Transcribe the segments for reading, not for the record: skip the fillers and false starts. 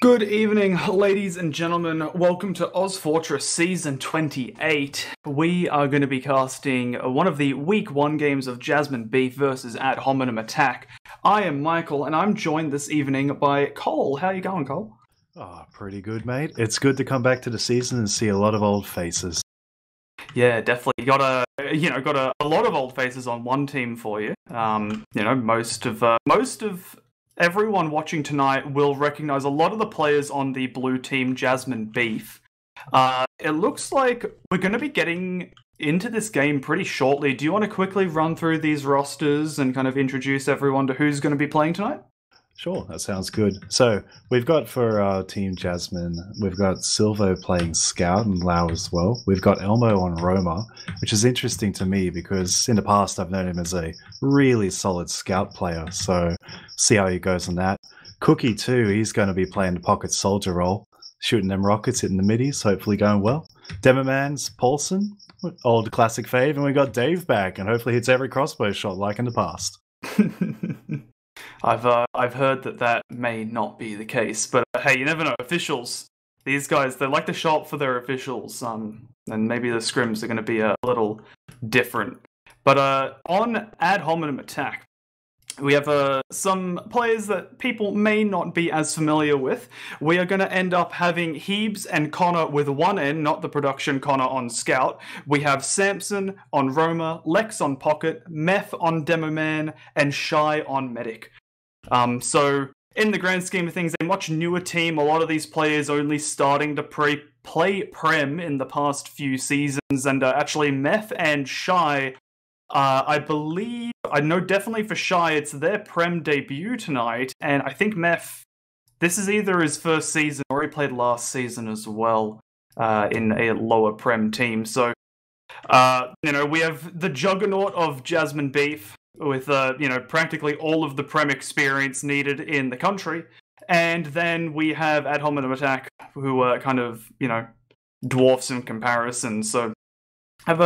Good evening, ladies and gentlemen. Welcome to ozfortress Season 28. We are going to be casting one of the Week 1 games of Jasmine Beef versus hominem attack. I am Michael, and I'm joined this evening by Cole. How you going, Cole? Oh, pretty good, mate. It's good to come back to the season and see a lot of old faces. Yeah, definitely. Got a lot of old faces on one team for you. Most of everyone watching tonight will recognize a lot of the players on the blue team, Jasmine Beef. It looks like we're going to be getting into this game pretty shortly. Do you want to quickly run through these rosters and kind of introduce everyone to who's going to be playing tonight? Sure, that sounds good. So we've got for our team Jasmine, we've got Silvo playing Scout and Lau as well. We've got Elmo on Roma, which is interesting to me because in the past I've known him as a really solid Scout player. So see how he goes on that. Cookie too, he's going to be playing the pocket soldier role, shooting them rockets, hitting the middies, hopefully going well. Demoman's Paulson, old classic fave, and we got Dave back, and hopefully hits every crossbow shot like in the past. I've heard that may not be the case, but hey, you never know. Officials, these guys, they like to show up for their officials, and maybe the scrims are going to be a little different. But on ad hominem attack, we have some players that people may not be as familiar with. We are going to end up having Heebs and Connor with one N, not the production Connor on Scout. We have Samson on Roma, Lex on Pocket, Meth on Demoman, and Shy on Medic. So in the grand scheme of things, a much newer team. A lot of these players only starting to play Prem in the past few seasons, and actually Meth and Shy, I believe, I know definitely for Shy, it's their Prem debut tonight, and I think Meth, this is either his first season or he played last season as well in a lower Prem team. So, we have the juggernaut of Jasmine Beef with, practically all of the Prem experience needed in the country. And then we have ad hominem attack, who are kind of, dwarfs in comparison. So, have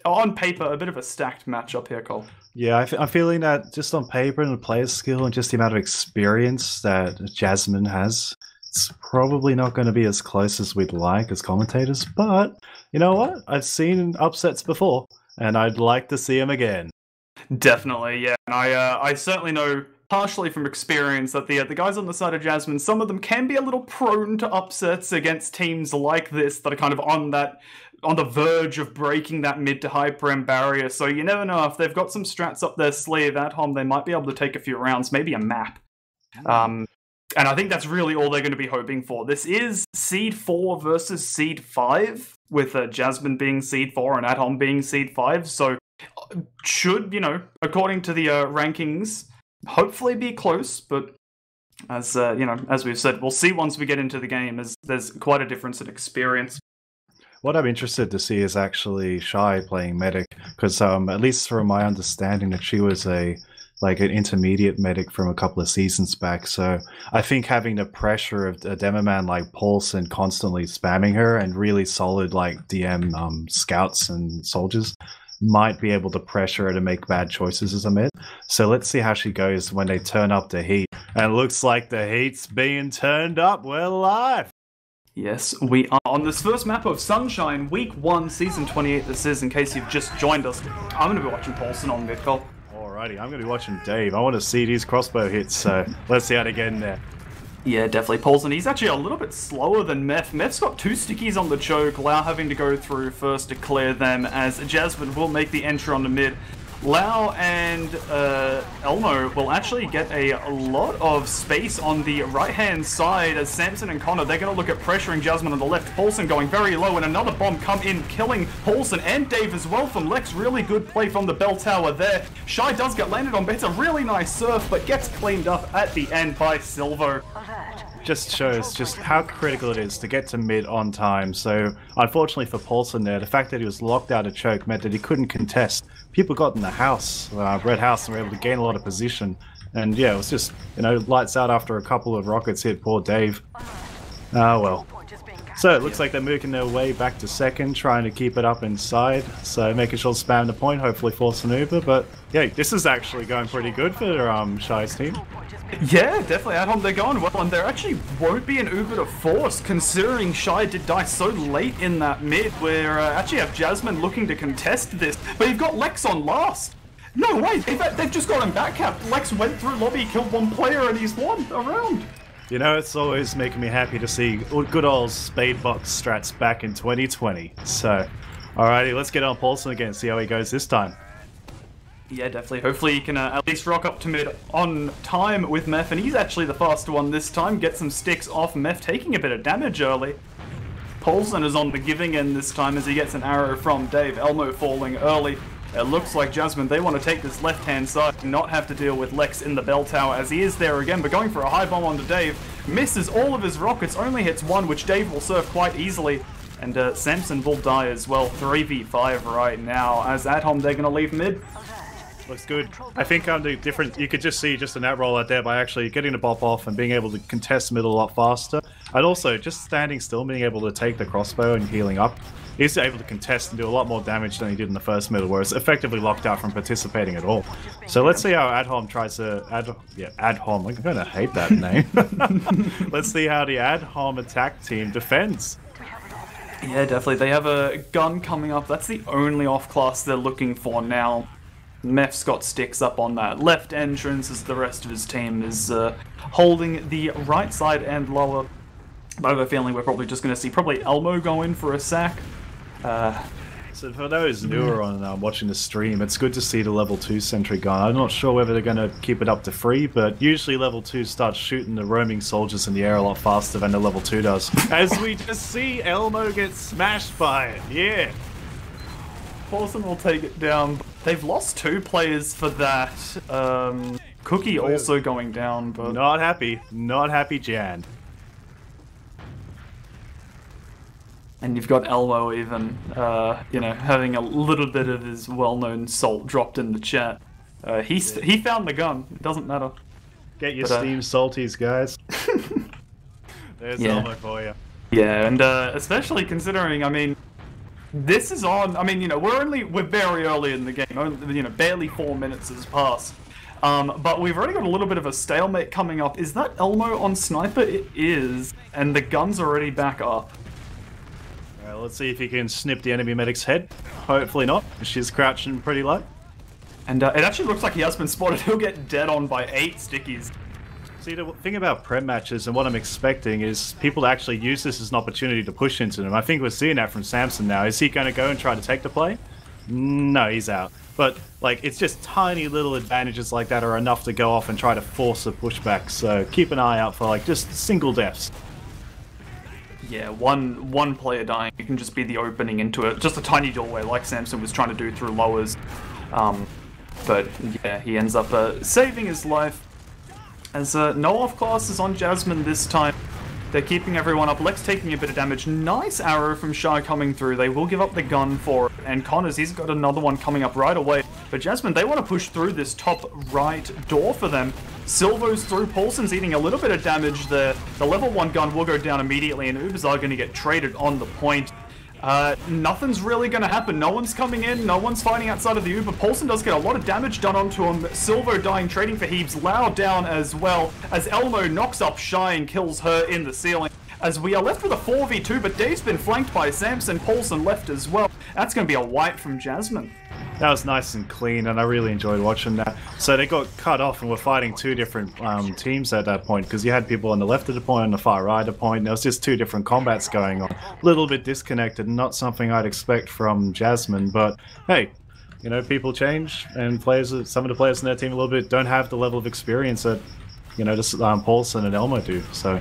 on paper, a bit of a stacked matchup here, Cole. Yeah, I'm feeling that just on paper and the player skill and just the amount of experience that Jasmine has, it's probably not going to be as close as we'd like as commentators. But you know what? I've seen upsets before, and I'd like to see them again. Definitely, yeah. And I certainly know, partially from experience, that the guys on the side of Jasmine, some of them can be a little prone to upsets against teams like this that are kind of on the verge of breaking that mid to high Prem barrier. So you never know, if they've got some strats up their sleeve at home, they might be able to take a few rounds, maybe a map. And I think that's really all they're going to be hoping for. This is Seed 4 versus Seed 5, with Jasmine being Seed 4 and Adhom being Seed 5. So should, according to the rankings, hopefully be close. But as we've said, we'll see once we get into the game, as there's quite a difference in experience. What I'm interested to see is actually Shy playing medic, because at least from my understanding that she was an intermediate medic from a couple of seasons back. So I think having the pressure of a demo man like Paulson constantly spamming her and really solid DM scouts and soldiers might be able to pressure her to make bad choices as a mid. So let's see how she goes when they turn up the heat. And it looks like the heat's being turned up. We're live. Yes, we are on this first map of Sunshine, Week 1, Season 28 this is, in case you've just joined us. I'm going to be watching Paulson on mid, Cole. Alrighty, I'm going to be watching Dave. I want to see these crossbow hits, so let's see how to get in there. Yeah, definitely Paulson. He's actually a little bit slower than Meth. Meth's got 2 stickies on the choke, Lau having to go through first to clear them, as Jasmine will make the entry on the mid. Lau and Elmo will actually get a lot of space on the right-hand side as Samson and Connor, they're going to look at pressuring Jasmine on the left. Paulson going very low, and another bomb come in, killing Paulson and Dave as well from Lex. Really good play from the bell tower there. Shy does get landed on, but it's a really nice surf, but gets cleaned up at the end by Silvo. Just shows just how critical it is to get to mid on time. So unfortunately for Paulson there, the fact that he was locked out of choke meant that he couldn't contest. People got in the house, red house, and were able to gain a lot of position. And yeah, it was just, lights out after a couple of rockets hit poor Dave. Ah, well. So it looks like they're making their way back to second, trying to keep it up inside. So making sure to spam the point, hopefully force an Uber. But yeah, this is actually going pretty good for Shy's team. Yeah, definitely. At home, they're going well, and there actually won't be an Uber to force, considering Shy did die so late in that mid, where actually have Jasmine looking to contest this, but you've got Lex on last. No way, they've just got him backcapped. Lex went through lobby, killed one player, and he's won a round. You know, it's always making me happy to see good old Spadebox strats back in 2020. So, alrighty, let's get on Paulson again, see how he goes this time. Yeah, definitely. Hopefully he can at least rock up to mid on time with Meph, and he's actually the faster one this time. Get some sticks off Meph, taking a bit of damage early. Paulson is on the giving end this time as he gets an arrow from Dave. Elmo falling early. It looks like Jasmine, they want to take this left-hand side and not have to deal with Lex in the bell tower as he is there again, but going for a high bomb onto Dave. Misses all of his rockets, only hits one, which Dave will surf quite easily. And Samson will die as well, 3v5 right now. As at home, they're going to leave mid. Looks good. I think the difference, you could just see just an out roll out there by actually getting the bop off and being able to contest middle a lot faster. And also, just standing still, being able to take the crossbow and healing up. He's able to contest and do a lot more damage than he did in the first middle, where it's effectively locked out from participating at all. So let's see how Adhom tries to... Adhom, I'm going to hate that name. Let's see how the Adhom attack team defends. Yeah, definitely. They have a gun coming up. That's the only off-class they're looking for now. Meph's got sticks up on that left entrance as the rest of his team is holding the right side and lower. I have a feeling we're probably just going to see Elmo go in for a sack. So for those newer on watching the stream, it's good to see the level 2 sentry gun. I'm not sure whether they're going to keep it up to 3, but usually level 2 starts shooting the roaming soldiers in the air a lot faster than the level 2 does. As we just see Elmo get smashed by it, yeah. Paulson will take it down. They've lost 2 players for that. Cookie also going down, but... Not happy Jan. And you've got Elmo even, you know, having a little bit of his well-known salt dropped in the chat. He found the gun. It doesn't matter. Get your Steam salties, guys. There's Elmo for you. Yeah, and especially considering, I mean, this is on. I mean, you know, we're very early in the game. Only, you know, barely 4 minutes has passed. But we've already got a little bit of a stalemate coming up. Is that Elmo on sniper? It is, and the gun's already back up. Let's see if he can snip the enemy medic's head. Hopefully not. She's crouching pretty low. And it actually looks like he has been spotted. He'll get dead on by 8 stickies. See, the thing about prem matches and what I'm expecting is people to actually use this as an opportunity to push into them. I think we're seeing that from Samson now. Is he going to go and try to take the play? No, he's out. But, like, it's just tiny little advantages like that are enough to go off and try to force a pushback. So keep an eye out for, like, just single deaths. Yeah, one player dying, it can just be the opening into it. Just a tiny doorway like Samson was trying to do through lowers. But yeah, he ends up saving his life. As no off class is on Jasmine this time. They're keeping everyone up. Lex taking a bit of damage. Nice arrow from Shy coming through. They will give up the gun for it. And Connors, he's got another one coming up right away. But Jasmine, they want to push through this top right door for them. Silvo's through. Paulson's eating a little bit of damage there. The level 1 gun will go down immediately, and Ubers are going to get traded on the point. Nothing's really going to happen. No one's coming in. No one's fighting outside of the Uber. Paulson does get a lot of damage done onto him. Silvo dying, trading for Heaves. Lau down as well, as Elmo knocks up Shy and kills her in the ceiling. As we are left with a 4v2, but Dave's been flanked by Samson. Paulson left as well. That's going to be a wipe from Jasmine. That was nice and clean, and I really enjoyed watching that. So they got cut off and were fighting 2 different teams at that point, because you had people on the left of the point and the far right of the point. There was just 2 different combats going on. A little bit disconnected, not something I'd expect from Jasmine, but hey, you know, people change, and some of the players in their team a little bit don't have the level of experience that, you know, just Paulson and Elmo do, so...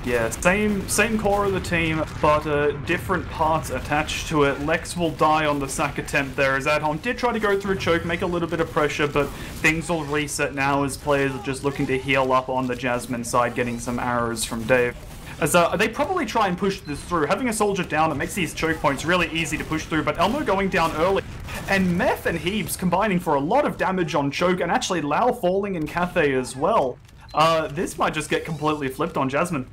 Yeah, same core of the team, but different parts attached to it. Lex will die on the sack attempt there, as Adhom did try to go through choke, make a little bit of pressure, but things will reset now as players are just looking to heal up on the Jasmine side, getting some arrows from Dave. As they probably try and push this through. Having a soldier down, it makes these choke points really easy to push through, but Elmo going down early, and Meph and Heaves combining for a lot of damage on choke, and actually Lau falling in Cathay as well. This might just get completely flipped on Jasmine.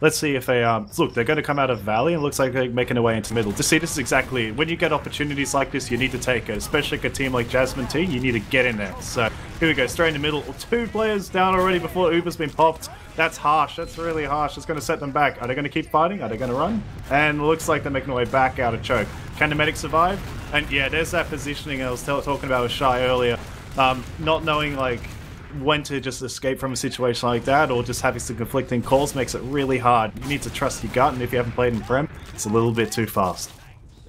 let's see if they look. They're going to come out of Valley, and it looks like they're making their way into middle. To see, this is exactly when you get opportunities like this, you need to take it. Especially a team like Jasmine T, you need to get in there. So here we go, straight in the middle. 2 players down already before Uber's been popped. That's harsh. That's really harsh. It's going to set them back. Are they going to keep fighting? Are they going to run? And it looks like they're making their way back out of choke. Can the medic survive? And yeah, there's that positioning I was talking about with Shy earlier. Not knowing like when to just escape from a situation like that, or just having some conflicting calls makes it really hard. You need to trust your gut, and if you haven't played in Prem, it's a little bit too fast.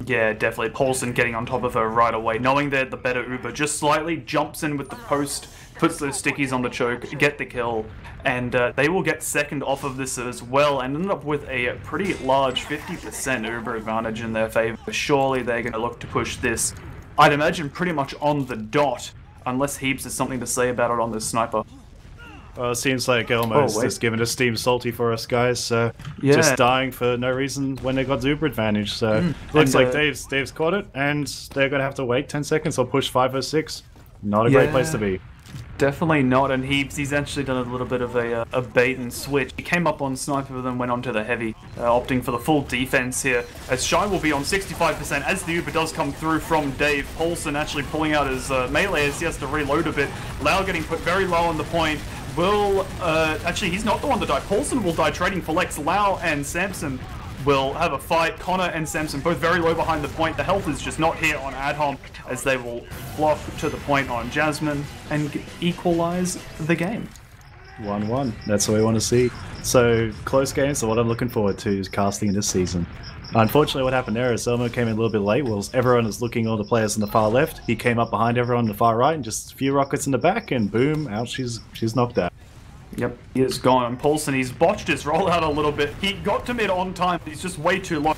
Yeah, definitely. Paulson getting on top of her right away, knowing they're the better Uber, just slightly jumps in with the post, puts those stickies on the choke, get the kill, and they will get second off of this as well, and end up with a pretty large 50% Uber advantage in their favor. Surely they're going to look to push this, I'd imagine, pretty much on the dot, unless Heaps has something to say about it on this sniper. Well, it seems like Elmo's just giving a Steam salty for us guys, so just dying for no reason when they got Uber advantage. So looks like Dave's caught it, and they're going to have to wait 10 seconds or push 506. Not a great place to be. Definitely not, and he's actually done a little bit of a bait and switch. He came up on Sniper, then went on to the Heavy, opting for the full defense here, as Shy will be on 65% as the Uber does come through from Dave. Paulson actually pulling out his melee as he has to reload a bit. Lau getting put very low on the point. Will, actually, he's not the one to die. Paulson will die trading for Lex. Lau and Samson will have a fight. Connor and Samson both very low behind the point. The health is just not here on Adhom, as they will flock to the point on Jasmine and equalize the game. 1-1. That's what we want to see. So, close games are what I'm looking forward to is casting in this season. Unfortunately, what happened there is Elmo came in a little bit late, whilst everyone is looking all the players on the far left. He came up behind everyone on the far right, and just a few rockets in the back, and boom, out she's knocked out. Yep, he is gone. Paulson, he's botched his rollout a little bit. He got to mid on time, he's just way too low.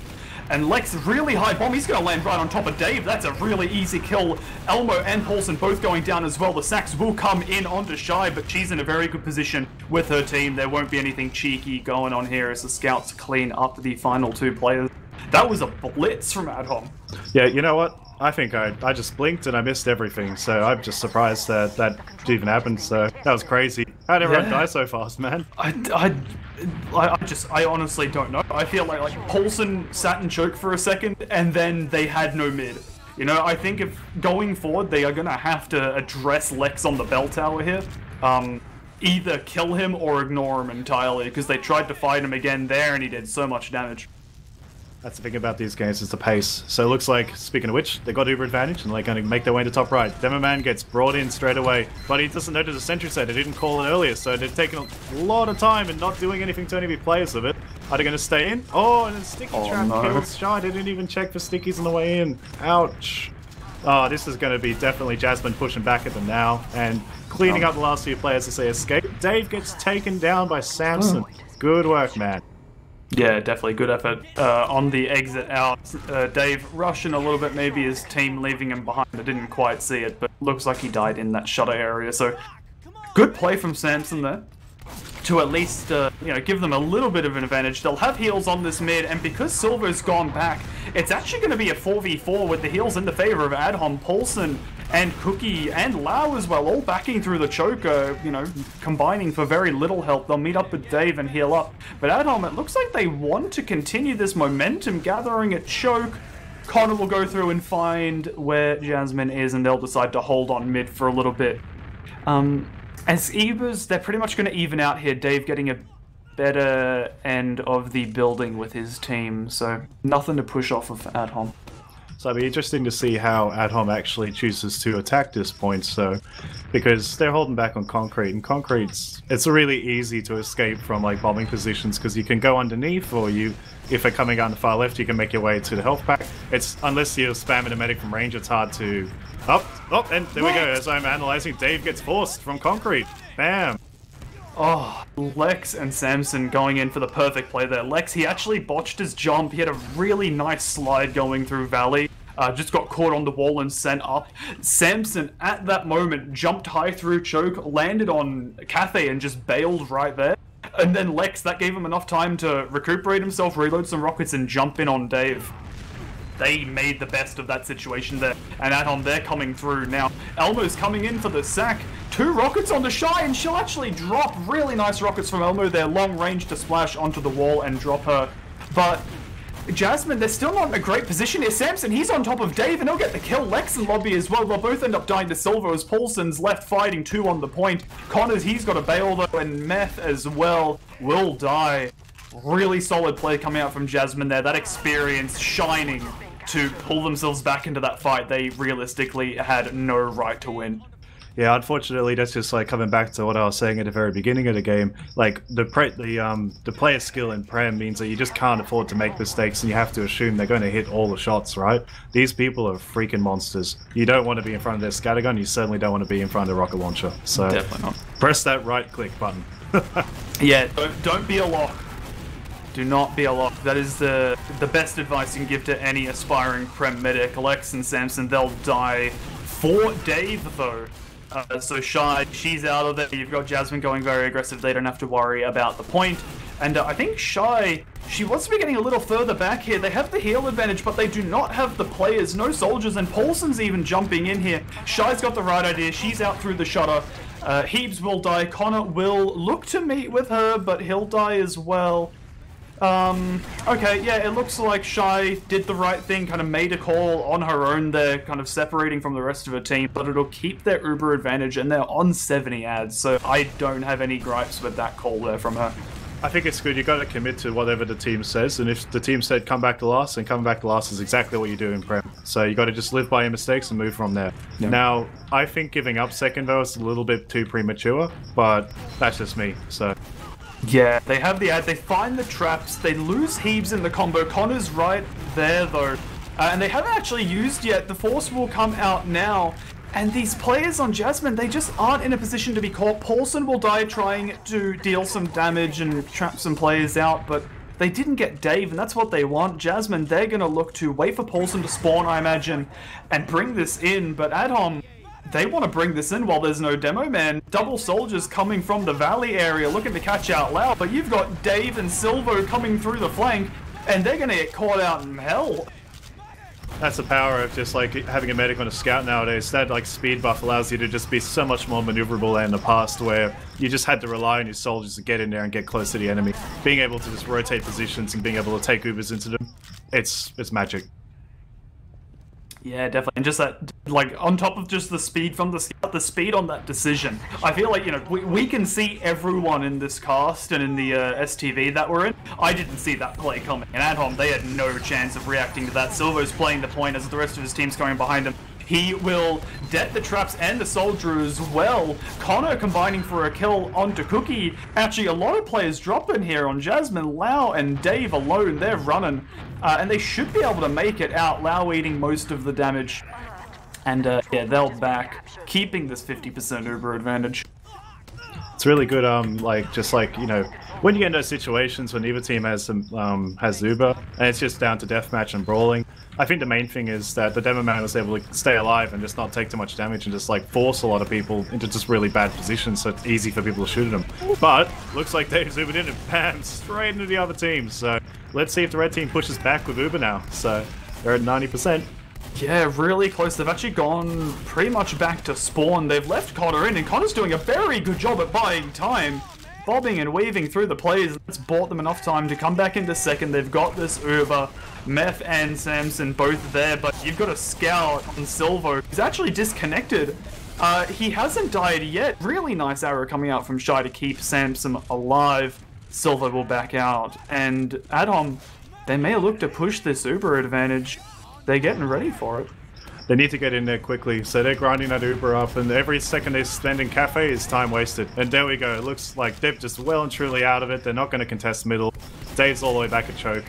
And Lex, really high bomb, he's going to land right on top of Dave. That's a really easy kill. Elmo and Paulson both going down as well. The sacks will come in onto Shy, but she's in a very good position with her team. There won't be anything cheeky going on here as the scouts clean up the final 2 players. That was a blitz from Adhom. Yeah, you know what? I think I just blinked and I missed everything, so I'm just surprised that even happened, so that was crazy. How did everyone die so fast, man? I honestly don't know. I feel like Paulson sat and choked for a second, and then they had no mid. You know, I think if going forward, they are going to have to address Lex on the bell tower here. Either kill him or ignore him entirely, because they tried to fight him again there, and he did so much damage. That's the thing about these games, is the pace. So it looks like, speaking of which, they got Uber advantage and they're going to make their way to top right. Demoman gets brought in straight away, but he doesn't notice a sentry set. They didn't call it earlier, so they've taken a lot of time and not doing anything to any of the players of it. Are they going to stay in? Oh, and then Sticky Trap kills Shy. They didn't even check for stickies on the way in. Ouch. Oh, this is going to be definitely Jasmine pushing back at them now and cleaning up the last few players as they escape. Dave gets taken down by Samson. Good work, man. Yeah, definitely good effort on the exit out. Dave rushing a little bit, maybe his team leaving him behind. I didn't quite see it, but looks like he died in that shutter area. So good play from Samson there to at least give them a little bit of an advantage. They'll have heals on this mid, and because Silver's gone back, it's actually going to be a 4v4 with the heals in the favor of Adhom, Paulson, and Cookie, and Lau as well, all backing through the choke, combining for very little help. They'll meet up with Dave and heal up. But Adhom, it looks like they want to continue this momentum gathering at choke. Connor will go through and find where Jasmine is, and they'll decide to hold on mid for a little bit. As Ebers, they're pretty much going to even out here. Dave getting a better end of the building with his team, so nothing to push off of Adhom. So it'll be interesting to see how Adhom actually chooses to attack this point, so because they're holding back on concrete, and concrete's it's really easy to escape from like bombing positions because you can go underneath, or if they're coming on the far left, you can make your way to the health pack. It's unless you're spamming a medic from range, it's hard to and there we go. As I'm analyzing, Dave gets forced from concrete. Bam. Oh, Lex and Samson going in for the perfect play there. Lex, he actually botched his jump. He had a really nice slide going through Valley. Just got caught on the wall and sent up. Samson, at that moment, jumped high through choke, landed on Cathay and just bailed right there. And then Lex, that gave him enough time to recuperate himself, reload some rockets, and jump in on Dave. They made the best of that situation there. And Adhom, they're coming through now. Elmo's coming in for the sack. 2 rockets onto Shy, and she'll actually drop really nice rockets from Elmo there, long range to splash onto the wall and drop her. But Jasmine, they're still not in a great position here. Samson, he's on top of Dave, and he'll get the kill. Lex and Lobby as well. They'll both end up dying to Silver as Paulson's left fighting 2 on the point. Connors, he's got a bail though, and Meth as well will die. Really solid play coming out from Jasmine there. That experience shining to pull themselves back into that fight they realistically had no right to win. Yeah, unfortunately, that's just like coming back to what I was saying at the very beginning of the game. Like the player skill in Prem means that you just can't afford to make mistakes, and you have to assume they're going to hit all the shots, right? These people are freaking monsters. You don't want to be in front of their scattergun. You certainly don't want to be in front of the rocket launcher. So definitely not. Press that right-click button. Yeah, don't be a lock. Do not be a lock. That is the best advice you can give to any aspiring Prem medic. Lex and Samson, they'll die for Dave though. So Shy, she's out of there. You've got Jasmine going very aggressive. They don't have to worry about the point. And I think Shy, she wants to be getting a little further back here. They have the heal advantage, but they do not have the players. No soldiers, and Paulson's even jumping in here. Shy's got the right idea. She's out through the shutter. Heebs will die. Connor will look to meet with her, but he'll die as well. Okay, yeah, it looks like Shy did the right thing, kind of made a call on her own there, kind of separating from the rest of her team, but it'll keep their Uber advantage, and they're on 70 ads, so I don't have any gripes with that call there from her. I think it's good. You got to commit to whatever the team says, and if the team said come back to last, then come back to last is exactly what you do in Prem. So you got to just live by your mistakes and move from there. Yeah. Now, I think giving up second though is a little bit too premature, but that's just me. So. Yeah, they have the ad, they find the traps, they lose Heebs in the combo. Connor's right there though, and they haven't actually used yet. The force will come out now, and these players on Jasmine, they just aren't in a position to be caught. Paulson will die trying to deal some damage and trap some players out, but they didn't get Dave, and that's what they want. Jasmine, they're going to look to wait for Paulson to spawn, I imagine, and bring this in, but Adhom, they want to bring this in while there's no demo man. Double soldiers coming from the valley area looking to catch out Lau, but you've got Dave and Silvo coming through the flank, and they're going to get caught out in hell. That's the power of just like having a medic on a scout nowadays. That like speed buff allows you to just be so much more maneuverable than in the past, where you just had to rely on your soldiers to get in there and get close to the enemy. Being able to just rotate positions and being able to take Ubers into them, it's magic. Yeah, definitely. And just that, like, on top of just the speed from the scout, the speed on that decision. I feel like, you know, we can see everyone in this cast and in the STV that we're in. I didn't see that play coming. And at home, they had no chance of reacting to that. Silvo's playing the point as the rest of his team's going behind him. He will det the traps and the soldier as well. Connor combining for a kill onto Cookie. Actually, a lot of players dropping here on Jasmine. Lau and Dave alone, they're running. And they should be able to make it out. Lau eating most of the damage. And yeah, they'll back, keeping this 50% Uber advantage. It's really good, like, just like, you know, when you get in those situations when either team has Uber, and it's just down to deathmatch and brawling, I think the main thing is that the demo man was able to stay alive and just not take too much damage and just like force a lot of people into just really bad positions, so it's easy for people to shoot at them. But looks like they've zoomed in and bam, straight into the other team. So let's see if the red team pushes back with Uber now. So they're at 90%. Yeah, really close. They've actually gone pretty much back to spawn. They've left Connor in, and Connor's doing a very good job at buying time. Bobbing and weaving through the plays. It's bought them enough time to come back into second. They've got this Uber. Meth and Samson both there, but you've got a scout on Silvo. He's actually disconnected. He hasn't died yet. Really nice arrow coming out from Shy to keep Samson alive. Silvo will back out. And Adhom, they may look to push this Uber advantage. They're getting ready for it. They need to get in there quickly, so they're grinding that Uber up, and every second they spend in cafe is time wasted. And there we go, it looks like they're just well and truly out of it. They're not going to contest middle. Dave's all the way back at choke.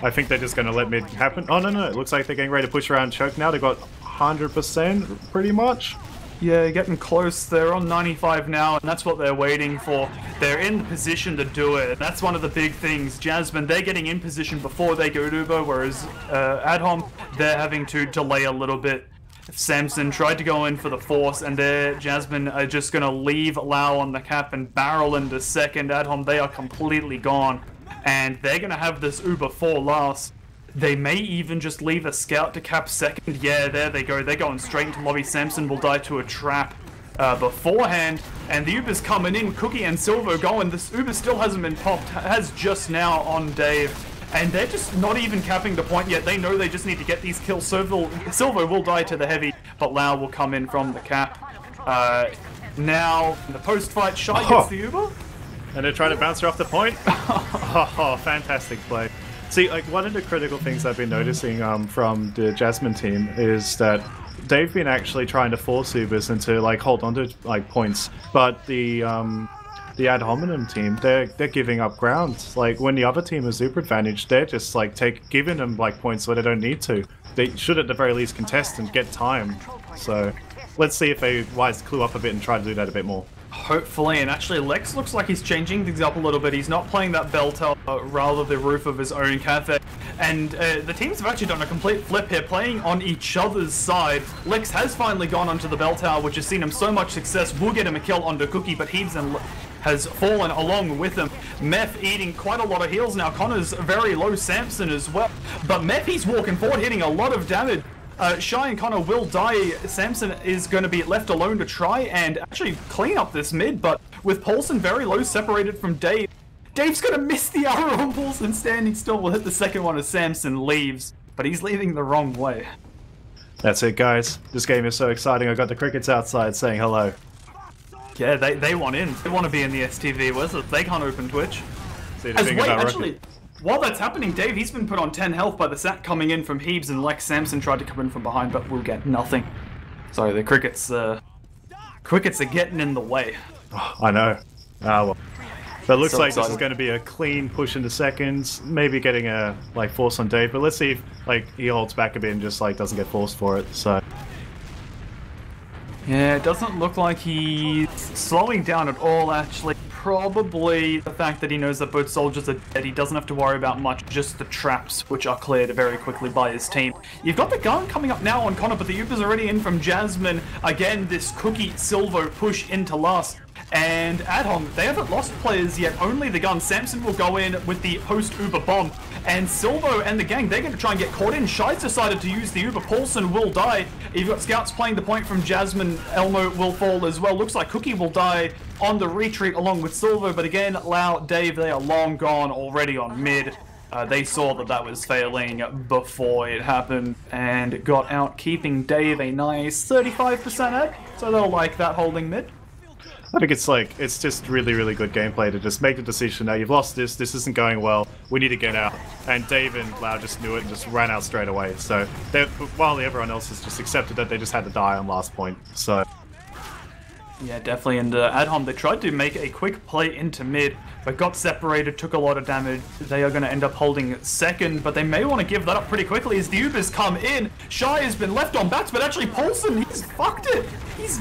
I think they're just going to let mid happen. Oh, no, it looks like they're getting ready to push around choke now. They've got 100% pretty much. Yeah, getting close. They're on 95 now, and that's what they're waiting for. They're in the position to do it. That's one of the big things. Jasmine, they're getting in position before they go to Uber, whereas Adhom, they're having to delay a little bit. Samson tried to go in for the force, and Jasmine are just going to leave Lau on the cap and barrel into second. Adhom, they are completely gone, and they're going to have this Uber for last. They may even just leave a scout to cap second. Yeah, there they go. They're going straight into lobby. Samson will die to a trap. beforehand, and the Uber's coming in. Cookie and Silvo going. This Uber still hasn't been popped, has just now on Dave, and they're just not even capping the point yet. They know they just need to get these kills. Silvo will die to the heavy, but Lau will come in from the cap. Now, in the post-fight, Shy gets the Uber. And they're trying to bounce her off the point. Oh, fantastic play. See, like, one of the critical things I've been noticing from the Jasmine team is that they've been actually trying to force Ubers into, like, hold on to, like, points. But the ad hominem team, they're giving up ground. Like, when the other team is Uber advantage, they're just, like, giving them, like, points where they don't need to. They should, at the very least, contest and get time. So, let's see if they wise clue up a bit and try to do that a bit more. Hopefully, and actually Lex looks like he's changing things up a little bit. He's not playing that bell tower, rather the roof of his own cafe. And the teams have actually done a complete flip here, playing on each other's side. Lex has finally gone onto the bell tower, which has seen him so much success. Will get him a kill onto Cookie, but Heaves has fallen along with him. Meth eating quite a lot of heals now. Connor's very low. Samson as well. But Meth, he's walking forward, hitting a lot of damage. Shy and Connor will die. Samson is going to be left alone to try and actually clean up this mid, but with Paulson very low, separated from Dave. Dave's going to miss the arrow on Paulson standing still. Will hit the second one as Samson leaves, but he's leaving the wrong way. That's it, guys. This game is so exciting. I got the crickets outside saying hello. Yeah, they want in. They want to be in the STV with it. They can't open Twitch. See the thing about Rocket. While that's happening, Dave, he's been put on 10 health by the sack coming in from Heaves, and Lex Samson tried to come in from behind, but will get nothing. Sorry, the crickets are getting in the way. Oh, I know. Well. But it looks So like excited. this is going to be a clean push into seconds, maybe getting a force on Dave, but let's see if he holds back a bit and just doesn't get forced for it. So Yeah, it doesn't look like he's slowing down at all, actually. Probably the fact that he knows that both soldiers are dead. He doesn't have to worry about much, just the traps, which are cleared very quickly by his team. You've got the gun coming up now on Connor, but the Uber's already in from Jasmine. Again, this Cookie Silvo push into last. And Adhom, they haven't lost players yet, only the gun. Samson will go in with the post-Uber bomb. And Silvo and the gang, they're going to try and get caught in. Shy's decided to use the Uber. Paulson will die. You've got scouts playing the point from Jasmine. Elmo will fall as well. Looks like Cookie will die on the retreat along with Silvo. But again, Lau, Dave, they are long gone already on mid. They saw that was failing before it happened and got out, keeping Dave a nice 35% egg. So they'll like that holding mid. I think it's just really, really good gameplay to just make the decision. Now you've lost this isn't going well, we need to get out. And Dave and Lau just knew it and just ran out straight away. So while everyone else has just accepted that they just had to die on last point. So yeah, definitely. And Adhom, they tried to make a quick play into mid, but got separated, took a lot of damage. They are going to end up holding second, but they may want to give that up pretty quickly as the Ubers come in. Shy has been left on bats, but actually Paulson, he's fucked it. He's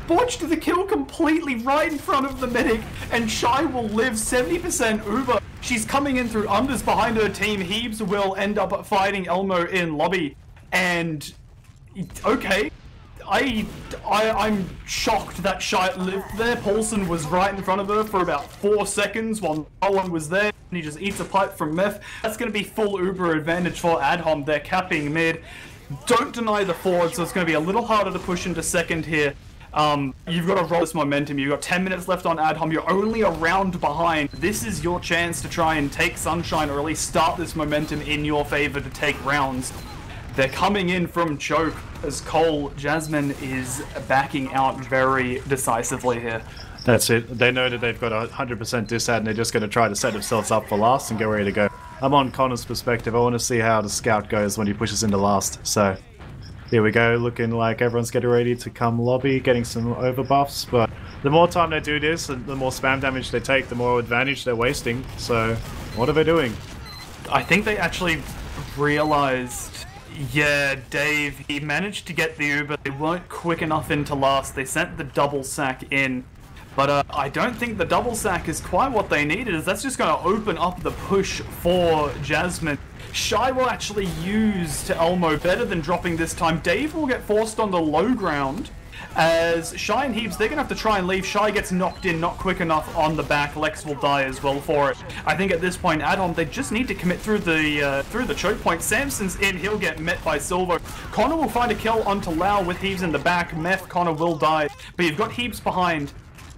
botched the kill completely right in front of the medic, and Shy will live 70% Uber. She's coming in through unders behind her team. Heaves will end up fighting Elmo in lobby, and okay, I'm shocked that Shy lived there. Paulson was right in front of her for about 4 seconds while no one was there, and he just eats a pipe from Meth. That's going to be full Uber advantage for Adhom. They're capping mid. Don't deny the forward, so it's going to be a little harder to push into second here. You've got to roll this momentum. You've got 10 minutes left on Adhom. You're only a round behind. This is your chance to try and take Sunshine, or at least start this momentum in your favor to take rounds. They're coming in from choke as Cole. Jasmine is backing out very decisively here. that's it. They know that they've got 100% disad and they're just going to try to set themselves up for last and get ready to go. I'm on Connor's perspective. I want to see how the scout goes when he pushes into last. So here we go, looking like everyone's getting ready to come lobby, getting some overbuffs, but the more time they do this and the more spam damage they take, the more advantage they're wasting. So what are they doing? I think they actually realized, yeah, Dave, he managed to get the Uber. They weren't quick enough into last. They sent the double sack in, but I don't think the double sack is quite what they needed, as that's just going to open up the push for Jasmine. Shy will actually use to Elmo better than dropping this time. Dave will get forced on the low ground, As Shy and Heaps, they're going to have to try and leave. Shy gets knocked in, not quick enough on the back. Lex will die as well for it. I think at this point, Adhom, they just need to commit through the choke point. Samson's in, he'll get met by Silvo. Connor will find a kill onto Lau with Heaps in the back. Meth, Connor will die. But you've got Heaps behind.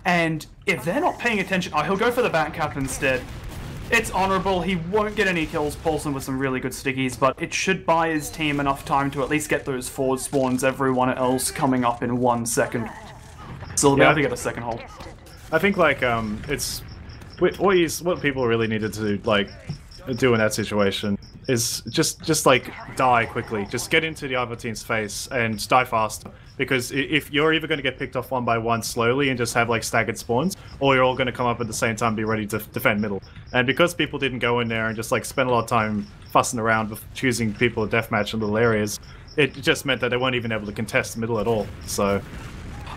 And if they're not paying attention, oh, he'll go for the back cap instead. It's honorable. He won't get any kills. Paulson with some really good stickies, but it should buy his team enough time to at least get those forward spawns. Everyone else coming up in 1 second. So they'll be able to get a second hold. I think like it's what people really needed to like do in that situation is just like die quickly. Just get into the other team's face and die faster. Because if you're either going to get picked off one by one slowly and just have like staggered spawns, or you're all going to come up at the same time and be ready to defend middle. And because people didn't go in there and just like spend a lot of time fussing around with choosing people to deathmatch in little areas, it just meant that they weren't even able to contest middle at all. So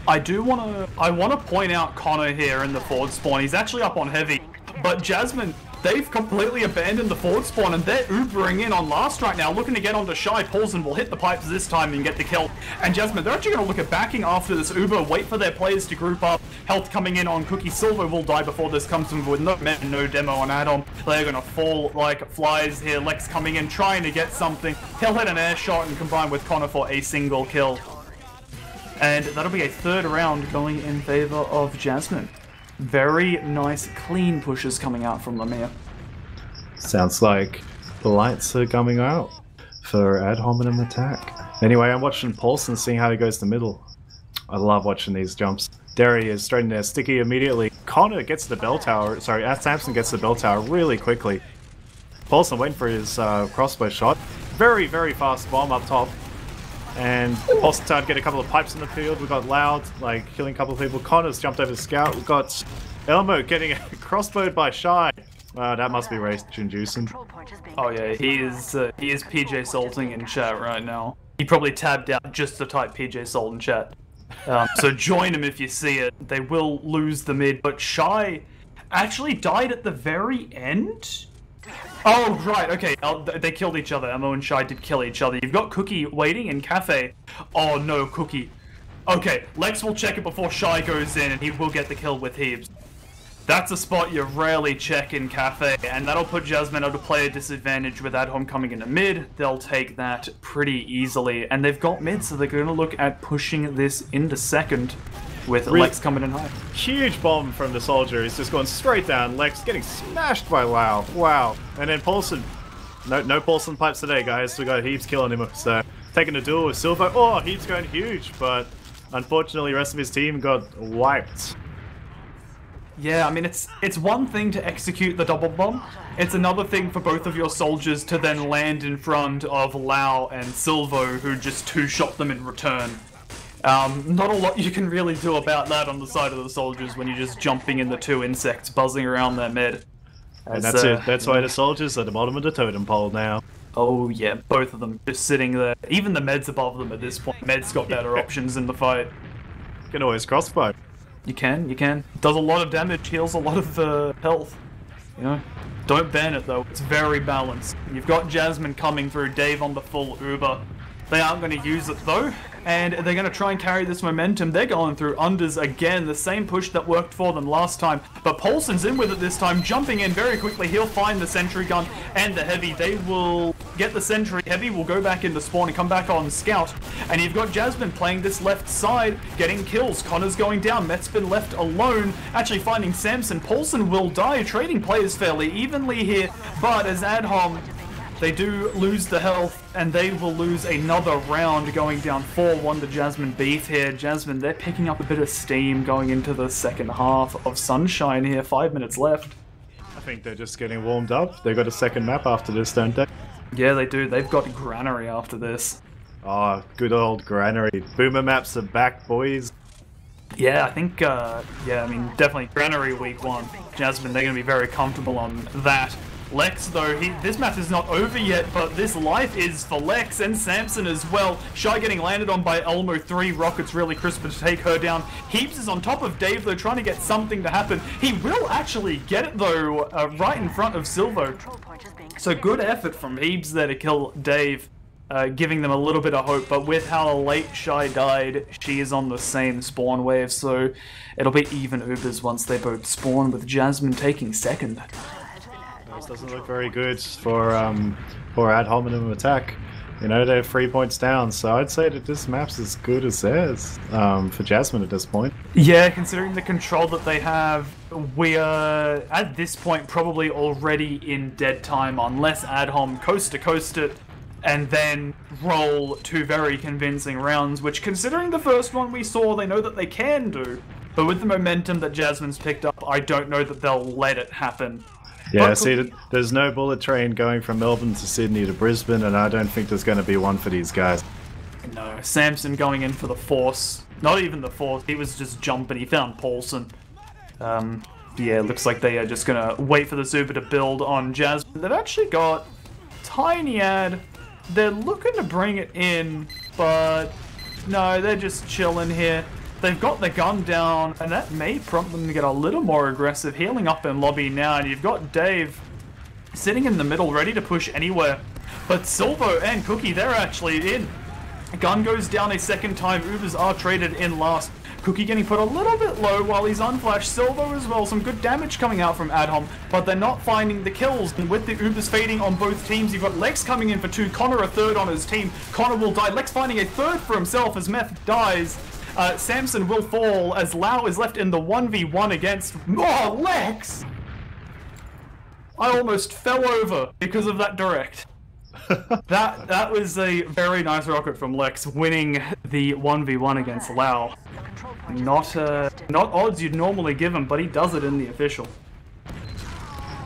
I want to point out Connor here in the forward spawn. He's actually up on heavy, but Jasmine, they've completely abandoned the forward spawn and they're Ubering in on last right now, looking to get onto Shy. Paulson will hit the pipes this time and get the kill. And Jasmine, they're actually going to look at backing after this Uber, wait for their players to group up. Health coming in on Cookie. Silver will die before this comes to him with no men, no demo on Adam. They're going to fall like flies here. Lex coming in, trying to get something. He'll hit an air shot and combine with Connor for a single kill. And that'll be a third round going in favor of Jasmine. Very nice, clean pushes coming out from Lemire. Sounds like the lights are coming out for ad hominem attack. Anyway, I'm watching Paulson, seeing how he goes to middle. I love watching these jumps. There he is, straight in there, sticky immediately. Connor gets the bell tower, sorry, Samson gets the bell tower really quickly. Paulson waiting for his crossbow shot. Very, very fast bomb up top. And Paulson tried to get a couple of pipes in the field. We've got Loud, like, killing a couple of people. Connor's jumped over the scout. We've got Elmo getting crossbowed by Shy. That must be rage-inducing. Oh yeah, he is PJ Salting in chat right now. He probably tabbed out just to type PJ Salt in chat. So join him if you see it. They will lose the mid, but Shy actually died at the very end? Oh, right, okay, they killed each other. Elmo and Shy did kill each other. You've got Cookie waiting in Cafe. Oh no, Cookie. Okay, Lex will check it before Shy goes in, and he will get the kill with Heaps. That's a spot you rarely check in Cafe, and that'll put Jasmine at a player disadvantage with Adhom coming into mid. They'll take that pretty easily, and they've got mid, so they're going to look at pushing this into second with Lex coming in high. Huge bomb from the soldier. He's just going straight down. Lex getting smashed by Lau. Wow. And then Paulson. No Paulson pipes today, guys. We got Heaps killing him. So taking a duel with Silver. Oh, Heaps going huge, but unfortunately, the rest of his team got wiped. Yeah, I mean, it's one thing to execute the double bomb. It's another thing for both of your soldiers to then land in front of Lau and Silvo, who just two-shot them in return. Not a lot you can really do about that on the side of the soldiers when you're just jumping in the two insects buzzing around their mid. And that's it. That's why the soldiers are at the bottom of the totem pole now. Oh yeah, both of them just sitting there. Even the Med's above them at this point. Med's got better options in the fight. You can always crossbow. You can. Does a lot of damage, heals a lot of health. You know, don't ban it though. It's very balanced. You've got Jasmine coming through, Dave on the full Uber. They aren't going to use it though, and they're going to try and carry this momentum. They're going through unders again, the same push that worked for them last time. But Paulson's in with it this time, jumping in very quickly. He'll find the sentry gun and the heavy. They will get the sentry. Heavy will go back into spawn and come back on scout. And you've got Jasmine playing this left side, getting kills. Connor's going down. Met's been left alone, actually finding Samson. Paulson will die, trading players fairly evenly here. But as Adhom, they do lose the health, and they will lose another round going down 4-1 to Jasmine Beef here. Jasmine, they're picking up a bit of steam going into the second half of Sunshine here. 5 minutes left. I think they're just getting warmed up. They got a second map after this, don't they? Yeah, they do. They've got Granary after this. Oh, good old Granary. Boomer maps are back, boys. Yeah, I think, yeah, I mean, definitely Granary week 1. Jasmine, they're going to be very comfortable on that. Lex, though, this match is not over yet, but this life is for Lex and Samson as well. Shy getting landed on by Elmo, 3 rockets really crisp to take her down. Heaps is on top of Dave, though, trying to get something to happen. He will actually get it, though, right in front of Silvo. So good effort from Heaps there to kill Dave. giving them a little bit of hope. But with how late Shy died, she is on the same spawn wave, so it'll be even Ubers once they both spawn, with Jasmine taking second. This doesn't look very good for ad hominem attack. You know, they're 3 points down, so I'd say that this map's as good as theirs for Jasmine at this point. Yeah, considering the control that they have, we are, at this point, probably already in dead time, unless Adhom coast-to-coast it, and then roll 2 very convincing rounds, which, considering the first one we saw, they know that they can do. But with the momentum that Jasmine's picked up, I don't know that they'll let it happen. Yeah, see, there's no bullet train going from Melbourne to Sydney to Brisbane, and I don't think there's going to be one for these guys. No, Samson going in for the force. Not even the force, he was just jumping. He found Paulson. Yeah, looks like they are just going to wait for the Zuba to build on Jasmine. They've actually got Tiny Ad. They're looking to bring it in, but no, they're just chilling here. They've got the gun down, and that may prompt them to get a little more aggressive. Healing up in lobby now, and you've got Dave sitting in the middle, ready to push anywhere. But Silvo and Cookie, they're actually in. Gun goes down a second time. Ubers are traded in last. Cookie getting put a little bit low while he's unflashed. Silvo as well. Some good damage coming out from Adhom, but they're not finding the kills. And with the Ubers fading on both teams, you've got Lex coming in for 2. Connor a third on his team. Connor will die. Lex finding a third for himself as Meth dies. Samson will fall as Lau is left in the 1v1 against Lex! I almost fell over because of that direct. That was a very nice rocket from Lex, winning the 1v1 against Lau. Not odds you'd normally give him, but he does it in the official.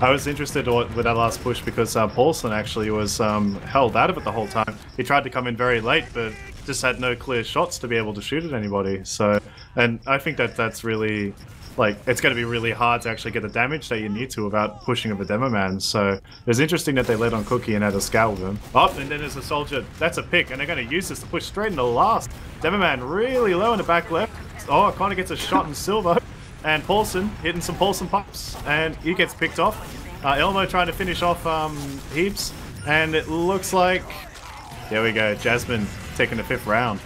I was interested with that last push because Paulson actually was held out of it the whole time. He tried to come in very late, but just had no clear shots to be able to shoot at anybody. So, and I think that's really, like, it's going to be really hard to actually get the damage that you need to without pushing of a demo man. So it's interesting that they led on Cookie and had a scout with him. Oh, and then there's a soldier. That's a pick, and they're going to use this to push straight into last. Demo man really low in the back left. Oh, Connor gets a shot in silver. And Paulson hitting some Paulson pops, and he gets picked off. Elmo trying to finish off Heaps, and it looks like, there we go, Jasmine taking the 5th round.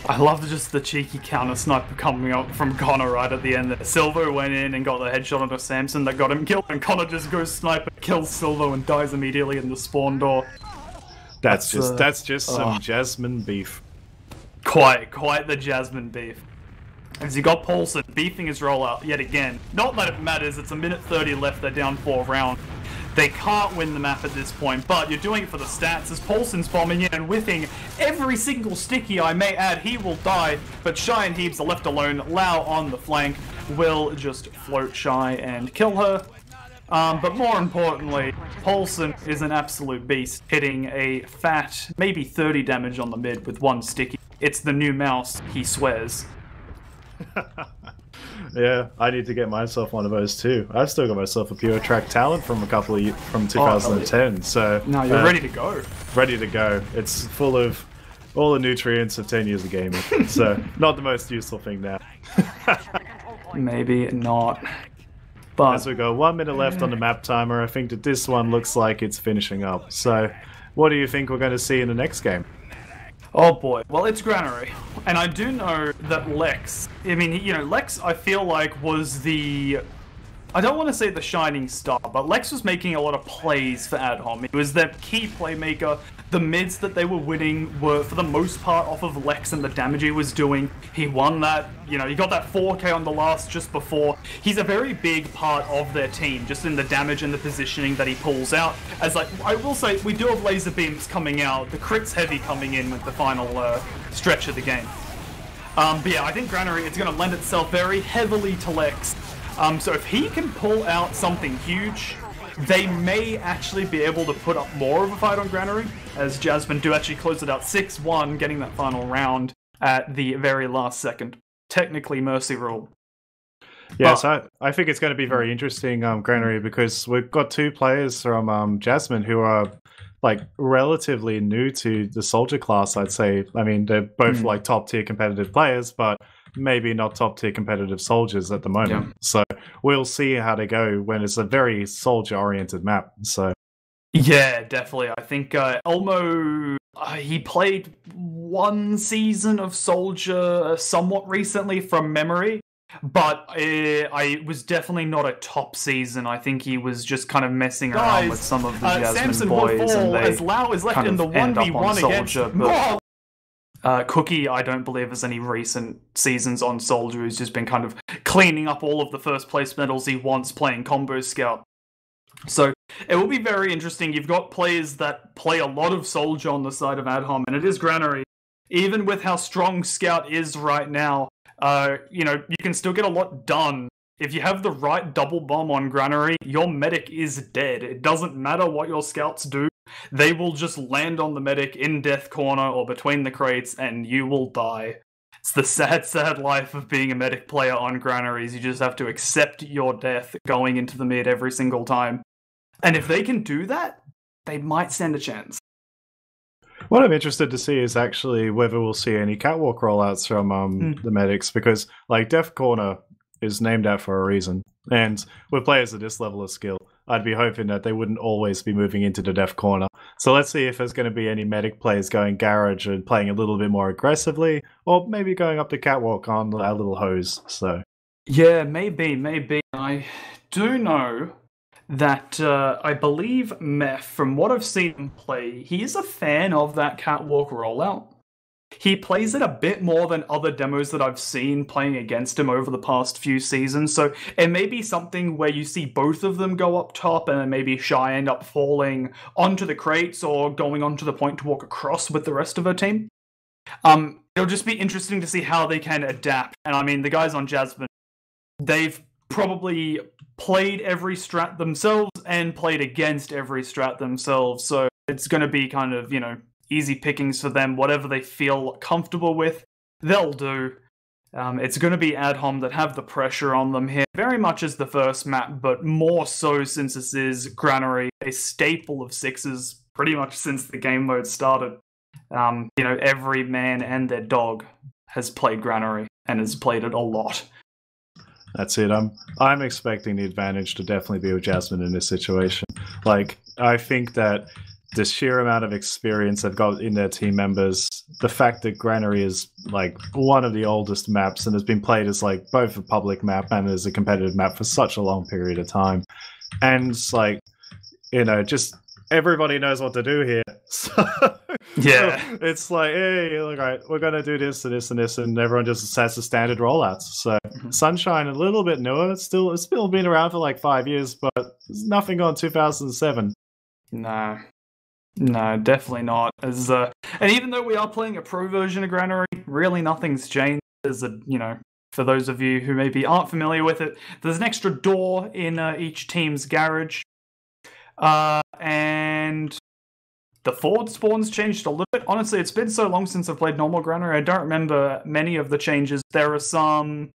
I love just the cheeky counter sniper coming up from Connor right at the end there. Silvo went in and got the headshot onto Samson that got him killed, and Connor just goes sniper, kills Silvo, and dies immediately in the spawn door. That's just some Jasmine beef. Quite the Jasmine beef. As you got Paulson beefing his rollout yet again. Not that it matters, it's a minute 30 left, they're down 4 rounds. They can't win the map at this point, but you're doing it for the stats as Paulson's bombing in and whiffing every single sticky, I may add. He will die, but Shy and Heaps are left alone. Lau on the flank will just float Shy and kill her. But more importantly, Paulson is an absolute beast, hitting a fat, maybe 30 damage on the mid with 1 sticky. It's the new mouse, he swears. Yeah, I need to get myself one of those too. I've still got myself a pure track talent from from 2010. So no, you're ready to go. Ready to go. It's full of all the nutrients of 10 years of gaming. So not the most useful thing now. Maybe not. But as we go, 1 minute left on the map timer, I think that this one looks like it's finishing up. So what do you think we're going to see in the next game? Oh boy, well it's Granary, and I do know that Lex, I mean, you know, Lex I feel like was the, I don't want to say the shining star, but Lex was making a lot of plays for Adhom. He was their key playmaker. The mids that they were winning were for the most part off of Lex and the damage he was doing. He won that, you know, he got that 4K on the last just before. He's a very big part of their team, just in the damage and the positioning that he pulls out. As like, I will say, we do have laser beams coming out, the crits heavy coming in with the final stretch of the game. But yeah, I think Granary is going to lend itself very heavily to Lex. So if he can pull out something huge, they may actually be able to put up more of a fight on Granary, as Jasmine do actually close it out 6-1, getting that final round at the very last second. Technically Mercy Rule. Yes, I think it's going to be very interesting, Granary, because we've got 2 players from Jasmine who are like relatively new to the soldier class, I'd say. I mean, they're both like top tier competitive players, but maybe not top tier competitive soldiers at the moment. Yeah. So we'll see how they go when it's a very soldier oriented map. So Yeah, definitely. I think Elmo, he played one season of Soldier somewhat recently from memory, but it was definitely not a top season. I think he was just kind of messing around with some of the Jasmine Samson boys, will and fall they as Lau is left kind in the of end up on 1v1 against Soldier. But Cookie, I don't believe has any recent seasons on Soldier. He's just been kind of cleaning up all of the first place medals he wants playing Combo Scout. So it will be very interesting. You've got players that play a lot of Soldier on the side of Adhom, and it is Granary. Even with how strong Scout is right now, you can still get a lot done. If you have the right double bomb on Granary, your medic is dead. It doesn't matter what your scouts do. They will just land on the medic in death corner or between the crates, and you will die. It's the sad, sad life of being a medic player on Granaries. You just have to accept your death going into the mid every single time. And if they can do that, they might stand a chance. What I'm interested to see is actually whether we'll see any catwalk rollouts from the medics, because like Death Corner is named out for a reason. And with players at this level of skill, I'd be hoping that they wouldn't always be moving into the Death Corner. So let's see if there's going to be any medic players going Garage and playing a little bit more aggressively, or maybe going up the catwalk on our little hose. So yeah, maybe. I do know that I believe Meth, from what I've seen him play, he is a fan of that catwalk rollout. He plays it a bit more than other demos that I've seen playing against him over the past few seasons, so it may be something where you see both of them go up top and then maybe Shy end up falling onto the crates or going onto the point to walk across with the rest of her team. It'll just be interesting to see how they can adapt. And I mean, the guys on Jasmine, they've probably played every strat themselves and played against every strat themselves, so it's going to be kind of, easy pickings for them. Whatever they feel comfortable with, they'll do. It's going to be Adhom that have the pressure on them here, very much as the first map, but more so since this is Granary, a staple of sixes pretty much since the game mode started. Every man and their dog has played Granary and has played it a lot. That's it. I'm expecting the advantage to definitely be with Jasmine in this situation. Like, I think that the sheer amount of experience they've got in their team members, the fact that Granary is like one of the oldest maps and has been played as like both a public map and as a competitive map for such a long period of time, and like, just everybody knows what to do here. So, yeah, it's like, hey, all right, we're gonna do this and this and this, and everyone just has the standard rollouts. So Sunshine, a little bit newer. It's still been around for like 5 years, but there's nothing on 2007. No, definitely not. And even though we are playing a pro version of Granary, really nothing's changed. There's for those of you who maybe aren't familiar with it, there's an extra door in each team's garage. And the forward spawns changed a little bit. Honestly, it's been so long since I've played normal Granary, I don't remember many of the changes. There are some...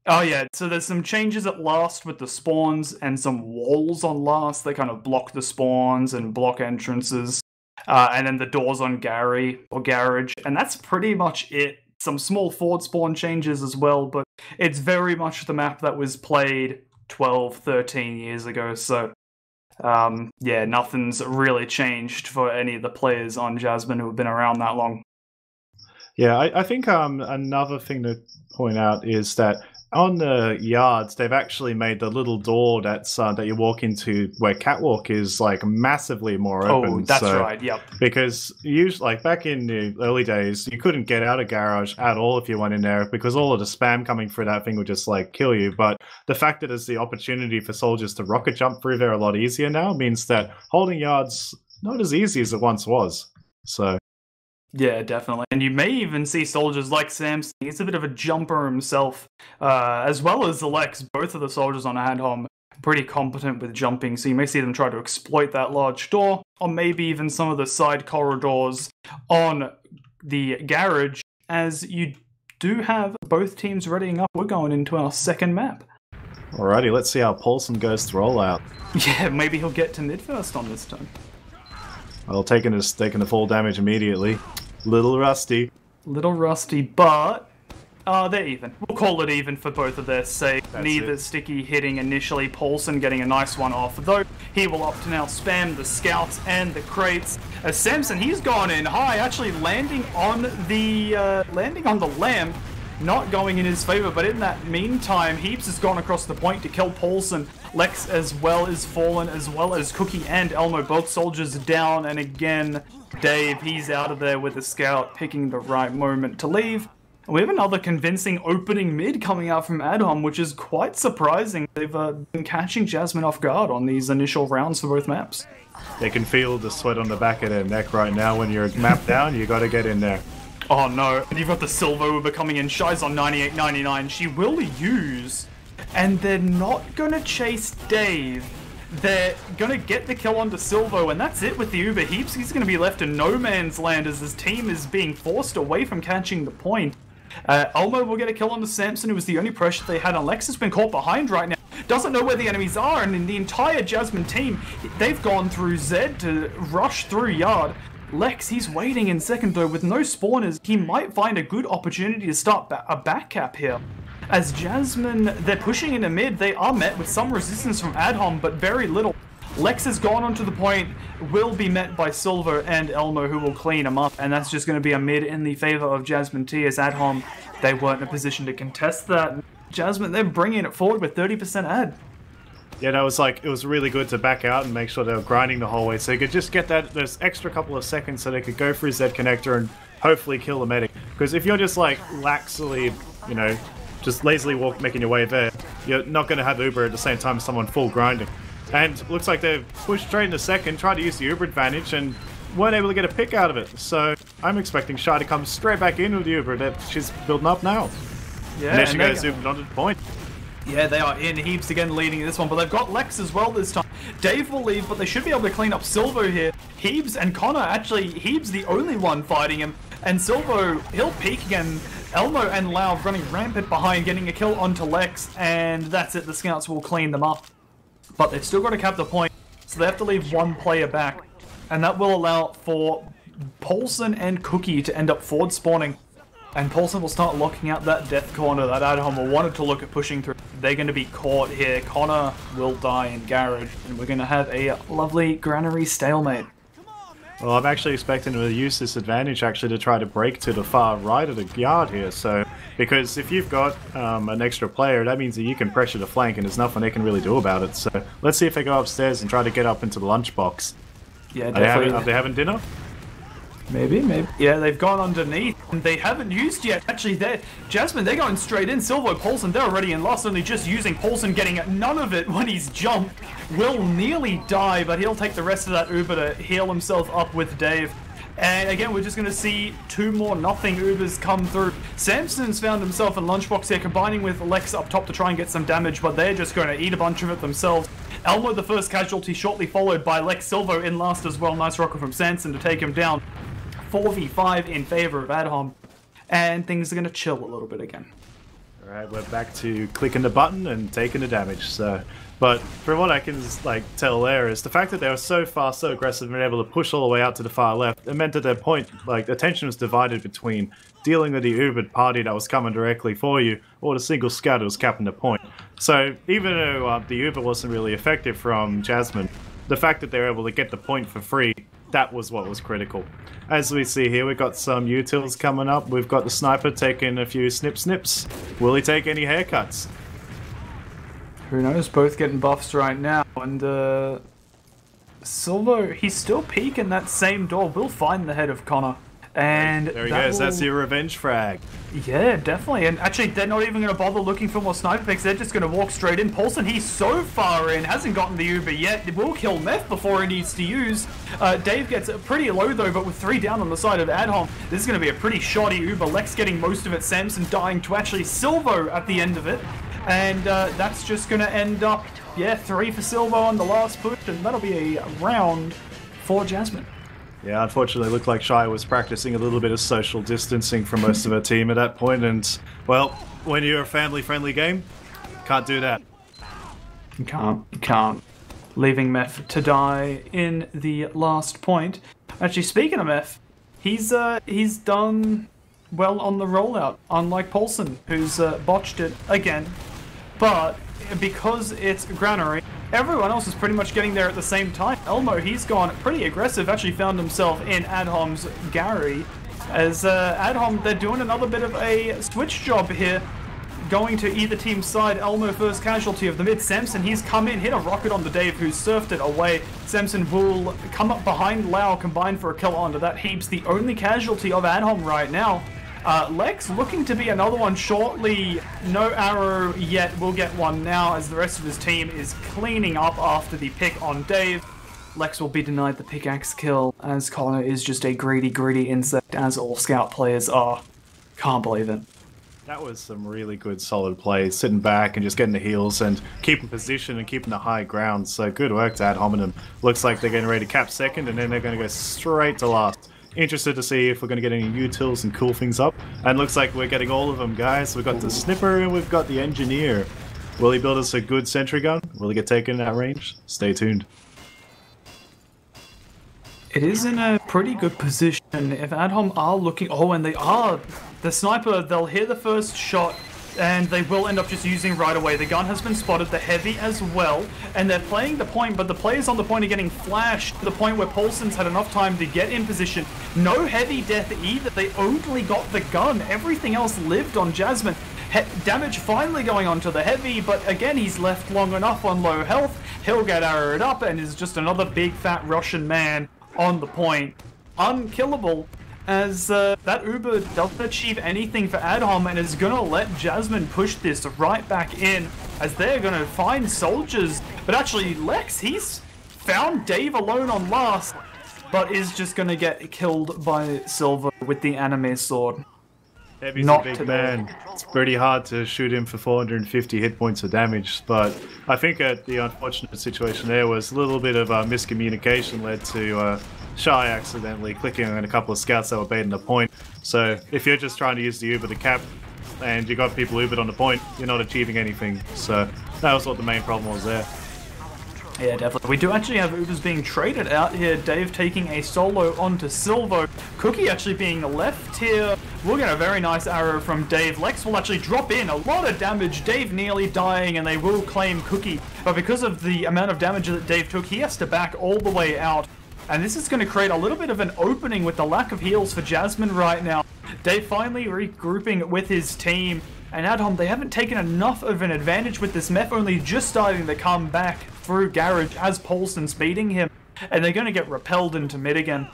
Oh yeah, so there's some changes at last with the spawns and some walls on last. They kind of block the spawns and block entrances. And then the doors on Garage. And that's pretty much it. Some small forward spawn changes as well, but it's very much the map that was played 12, 13 years ago. So, nothing's really changed for any of the players on Jasmine who have been around that long. Yeah, I think another thing to point out is that on the yards, they've actually made the little door that's that you walk into where catwalk is like massively more open. Oh, that's right. Yep. Because usually, like back in the early days, you couldn't get out of Garage at all if you went in there because all of the spam coming through that thing would just like kill you. But the fact that there's the opportunity for soldiers to rocket jump through there a lot easier now means that holding yards not as easy as it once was. So. Yeah, definitely. And you may even see soldiers like Samson. He's a bit of a jumper himself, as well as Alex. Both of the soldiers on Adhom pretty competent with jumping, so you may see them try to exploit that large door, or maybe even some of the side corridors on the garage, as you do have both teams readying up. We're going into our second map. Alrighty, let's see how Paulson goes to roll out. Yeah, maybe he'll get to mid first on this turn. Well, taking the full damage immediately. Little rusty, but They're even. We'll call it even for both of their sake. Neither sticky hitting initially. Paulson getting a nice one off, though he will opt to now spam the scouts and the crates. As Samson, he's gone in high, actually landing on the lamp, not going in his favor. But in that meantime, Heaps has gone across the point to kill Paulson. Lex as well is fallen, as well as Cookie and Elmo, both soldiers down. And again, Dave, he's out of there with the scout, picking the right moment to leave. We have another convincing opening mid coming out from Adhom, which is quite surprising. They've been catching Jasmine off guard on these initial rounds for both maps. They can feel the sweat on the back of their neck right now. When you're mapped down, you got to get in there. Oh no, and you've got the Silver Uber coming in. Shy's on 98.99. She will use, and they're not going to chase Dave. They're going to get the kill onto Silvo, and that's it with the Uber. Heaps, he's going to be left in no man's land as his team is being forced away from catching the point. Elmo will get a kill onto Samson, who was the only pressure they had. And Lex has been caught behind right now. Doesn't know where the enemies are, and in the entire Jasmine team, they've gone through Zed to rush through Yard. Lex, he's waiting in second though, with no spawners. He might find a good opportunity to start a back cap here. As Jasmine, they're pushing into mid, they are met with some resistance from Adhom, but very little. Lex has gone onto the point, will be met by Silver and Elmo, who will clean him up, and that's just going to be a mid in the favor of Jasmine T, as Adhom, they weren't in a position to contest that. Jasmine, they're bringing it forward with 30% ad. Yeah, that was it was really good to back out and make sure they were grinding the whole way, so you could just get those extra couple of seconds so they could go through Z connector and hopefully kill the medic. Because if you're just laxly, just lazily making your way there, you're not going to have Uber at the same time as someone full grinding. And looks like they've pushed straight into second, tried to use the Uber advantage, and weren't able to get a pick out of it. So I'm expecting Shy to come straight back in with the Uber that she's building up now. Yeah, and there she goes, Uber onto the point. Yeah, they are in. Heaps again leading this one, but they've got Lex as well this time. Dave will leave, but they should be able to clean up Silvo here. Heebs and Connor, actually, Heebs the only one fighting him, and Silvo, he'll peek again. Elmo and Lau running rampant behind, getting a kill onto Lex, and that's it. The scouts will clean them up. But they've still got to cap the point, so they have to leave one player back. And that will allow for Paulson and Cookie to end up forward spawning. And Paulson will start locking out that death corner that Adhom wanted to look at pushing through. They're going to be caught here. Connor will die in garage, and we're going to have a lovely granary stalemate. Well, I'm actually expecting them to use this advantage actually to try to break to the far right of the yard here. So, because if you've got an extra player, that means that you can pressure the flank, and there's nothing they can really do about it. So, let's see if they go upstairs and try to get up into the lunchbox. Yeah, definitely. Are they having dinner? Maybe. Yeah, they've gone underneath, and they haven't used yet. Actually, Jasmine, they're going straight in. Silvo, Paulson, they're already in lost, only just using Paulson, getting none of it when he's jumped. Will nearly die, but he'll take the rest of that Uber to heal himself up with Dave. And again, we're just going to see two more nothing Ubers come through. Samson's found himself in lunchbox here, combining with Lex up top to try and get some damage, but they're just going to eat a bunch of it themselves. Elmo, the first casualty, shortly followed by Lex. Silvo in last as well. Nice rocket from Samson to take him down. 4v5 in favor of Adhom, and things are going to chill a little bit again. Alright, we're back to clicking the button and taking the damage, so... But from what I can tell there is the fact that they were so fast, so aggressive, and were able to push all the way out to the far left, it meant that their point, the attention was divided between dealing with the Ubered party that was coming directly for you, or the single scout that was capping the point. So even though the Uber wasn't really effective from Jasmine, the fact that they were able to get the point for free, that was what was critical. As we see here, we've got some utils coming up. We've got the sniper taking a few snips. Will he take any haircuts? Who knows? Both getting buffs right now. And Silvo, he's still peeking that same door. We'll find the head of Connor. And there he goes. That's your revenge frag. Yeah, definitely. And actually, they're not even going to bother looking for more sniper picks. They're just going to walk straight in. Paulson, he's so far in, hasn't gotten the Uber yet. It will kill Meth before he needs to use. Dave gets pretty low, though, but with 3 down on the side of Adhom, this is going to be a pretty shoddy Uber. Lex getting most of it. Samson dying to actually Silvo at the end of it. And that's just going to end up, 3 for Silvo on the last push. And that'll be a round for Jasmine. Yeah, unfortunately, it looked like Shy was practicing a little bit of social distancing from most of her team at that point, and, well, when you're a family-friendly game, can't do that. You can't. Leaving Meth to die in the last point. Actually, speaking of Meth, he's done well on the rollout, unlike Paulson, who's botched it again. But because it's Granary, everyone else is pretty much getting there at the same time. Elmo, he's gone pretty aggressive, actually found himself in Adhom's Gary. As Adhom, they're doing another bit of a switch job here. Going to either team's side. Elmo first casualty of the mid. Samson, he's come in, hit a rocket on the Dave, who surfed it away. Samson will come up behind Lau, combined for a kill onto that. Heaps the only casualty of Adhom right now. Lex looking to be another one shortly. No arrow yet. We'll get one now as the rest of his team is cleaning up after the pick on Dave. Lex will be denied the pickaxe kill as Connor is just a greedy insect, as all scout players are. Can't believe it. That was some really good, solid play, sitting back and just getting the heals and keeping position and keeping the high ground. So good work to Ad Hominem. Looks like they're getting ready to cap second, and then they're going to go straight to last. Interested to see if we're going to get any utils and cool things up. And looks like we're getting all of them, guys. We've got the Snipper and we've got the Engineer. Will he build us a good sentry gun? Will he get taken at range? Stay tuned. It is in a pretty good position. If Adhom are looking... Oh, and they are... The sniper, they'll hear the first shot, and they will end up just using right away. The gun has been spotted, the heavy as well, and they're playing the point, but the players on the point are getting flashed to the point where Paulson's had enough time to get in position. No heavy death either. They only got the gun. Everything else lived on Jasmine. Damage finally going on to the heavy, but again, he's left long enough on low health. He'll get arrowed up and is just another big fat Russian man on the point. Unkillable, as that Uber doesn't achieve anything for Adhom and is gonna let Jasmine push this right back in, as they're gonna find soldiers. But actually, Lex, he's found Dave alone on last, but is just gonna get killed by Silver with the anime sword. Heavy's a big man. It's pretty hard to shoot him for 450 hit points of damage, but I think the unfortunate situation there was a little bit of miscommunication led to Shy accidentally clicking on a couple of scouts that were baiting the point. So if you're just trying to use the Uber to cap and you got people Ubered on the point, you're not achieving anything. So that was what the main problem was there. Yeah, definitely. We do actually have Ubers being traded out here. Dave taking a solo onto Silvo. Cookie actually being left here. We'll get a very nice arrow from Dave. Lex will actually drop in. A lot of damage. Dave nearly dying, and they will claim Cookie. But because of the amount of damage that Dave took, he has to back all the way out. And this is going to create a little bit of an opening with the lack of heals for Jasmine right now. Dave finally regrouping with his team. And Adhom, they haven't taken enough of an advantage with this meth, only just starting to come back through Garage as Paulson's beating him. And they're going to get repelled into mid again.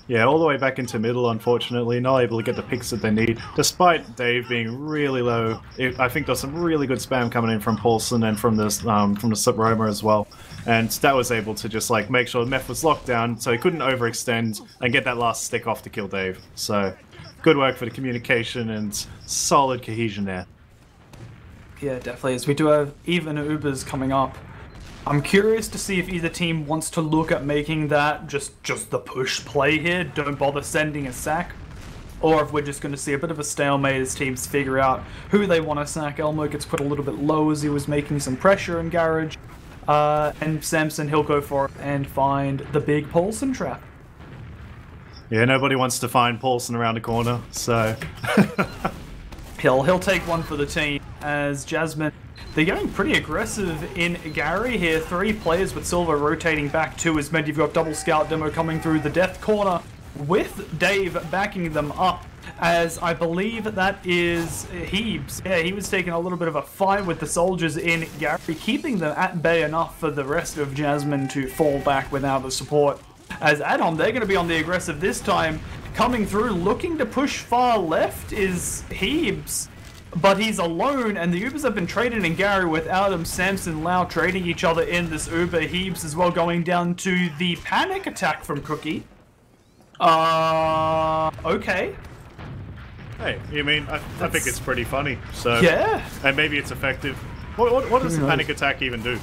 Yeah, all the way back into middle, unfortunately. Not able to get the picks that they need, despite Dave being really low. I think there's some really good spam coming in from Paulson and from the Subroma as well. And that was able to just like make sure the meth was locked down so he couldn't overextend and get that last stick off to kill Dave. So good work for the communication and solid cohesion there. Yeah, definitely. As we do have even Ubers coming up. I'm curious to see if either team wants to look at making that just the push play here, don't bother sending a sack, or if we're just going to see a bit of a stalemate as teams figure out who they want to sack. Elmo gets put a little bit low as he was making some pressure in Garage, and Samson, he'll go for it and find the big Paulson trap. Yeah, nobody wants to find Paulson around the corner, so... He'll take one for the team, as Jasmine... They're getting pretty aggressive in Gary here. 3 players with Silver rotating back to his mid. You've got double scout demo coming through the death corner with Dave backing them up, as I believe that is Heebs. Yeah, he was taking a little bit of a fight with the soldiers in Gary, keeping them at bay enough for the rest of Jasmine to fall back without the support. As Adhom, they're going to be on the aggressive this time. Coming through, looking to push far left is Heebs. But he's alone, and the Ubers have been traded in Gary without him. Samson, Lau trading each other in this Uber. Heebs as well going down to the panic attack from Cookie. Okay. Hey, you mean, I think it's pretty funny, so... Yeah. And maybe it's effective. What does the panic attack even do?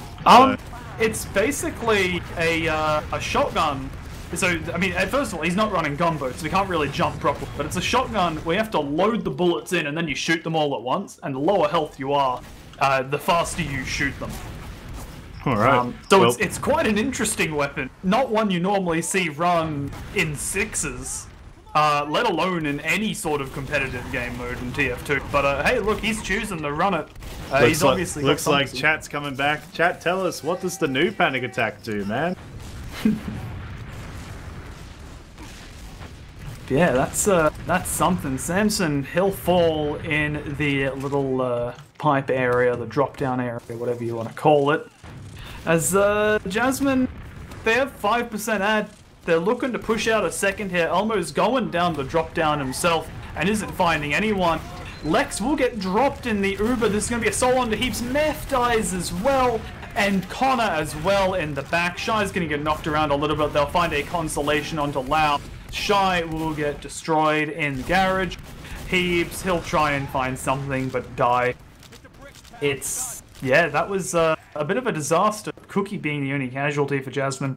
It's basically a shotgun. So, I mean, first of all, he's not running gunboat, so he can't really jump properly. But it's a shotgun where you have to load the bullets in and then you shoot them all at once. And the lower health you are, the faster you shoot them. Alright. So well, it's quite an interesting weapon. Not one you normally see run in 6s. let alone in any sort of competitive game mode in TF2. But hey, look, he's choosing to run it. He's obviously looks like chat's coming back. Chat, tell us, what does the new panic attack do, man? Yeah, that's something. Samson, he'll fall in the little pipe area, the drop down area, whatever you want to call it. As Jasmine, they have 5% ad. They're looking to push out a second here. Elmo's going down the drop down himself and isn't finding anyone. Lex will get dropped in the Uber. This is going to be a soul onto heaps. Meth dies as well. And Connor as well in the back. Shy's going to get knocked around a little bit. They'll find a consolation onto Lau. Shy will get destroyed in the garage. Heaps, he'll try and find something but die. It's, yeah, that was a bit of a disaster. Cookie being the only casualty for Jasmine.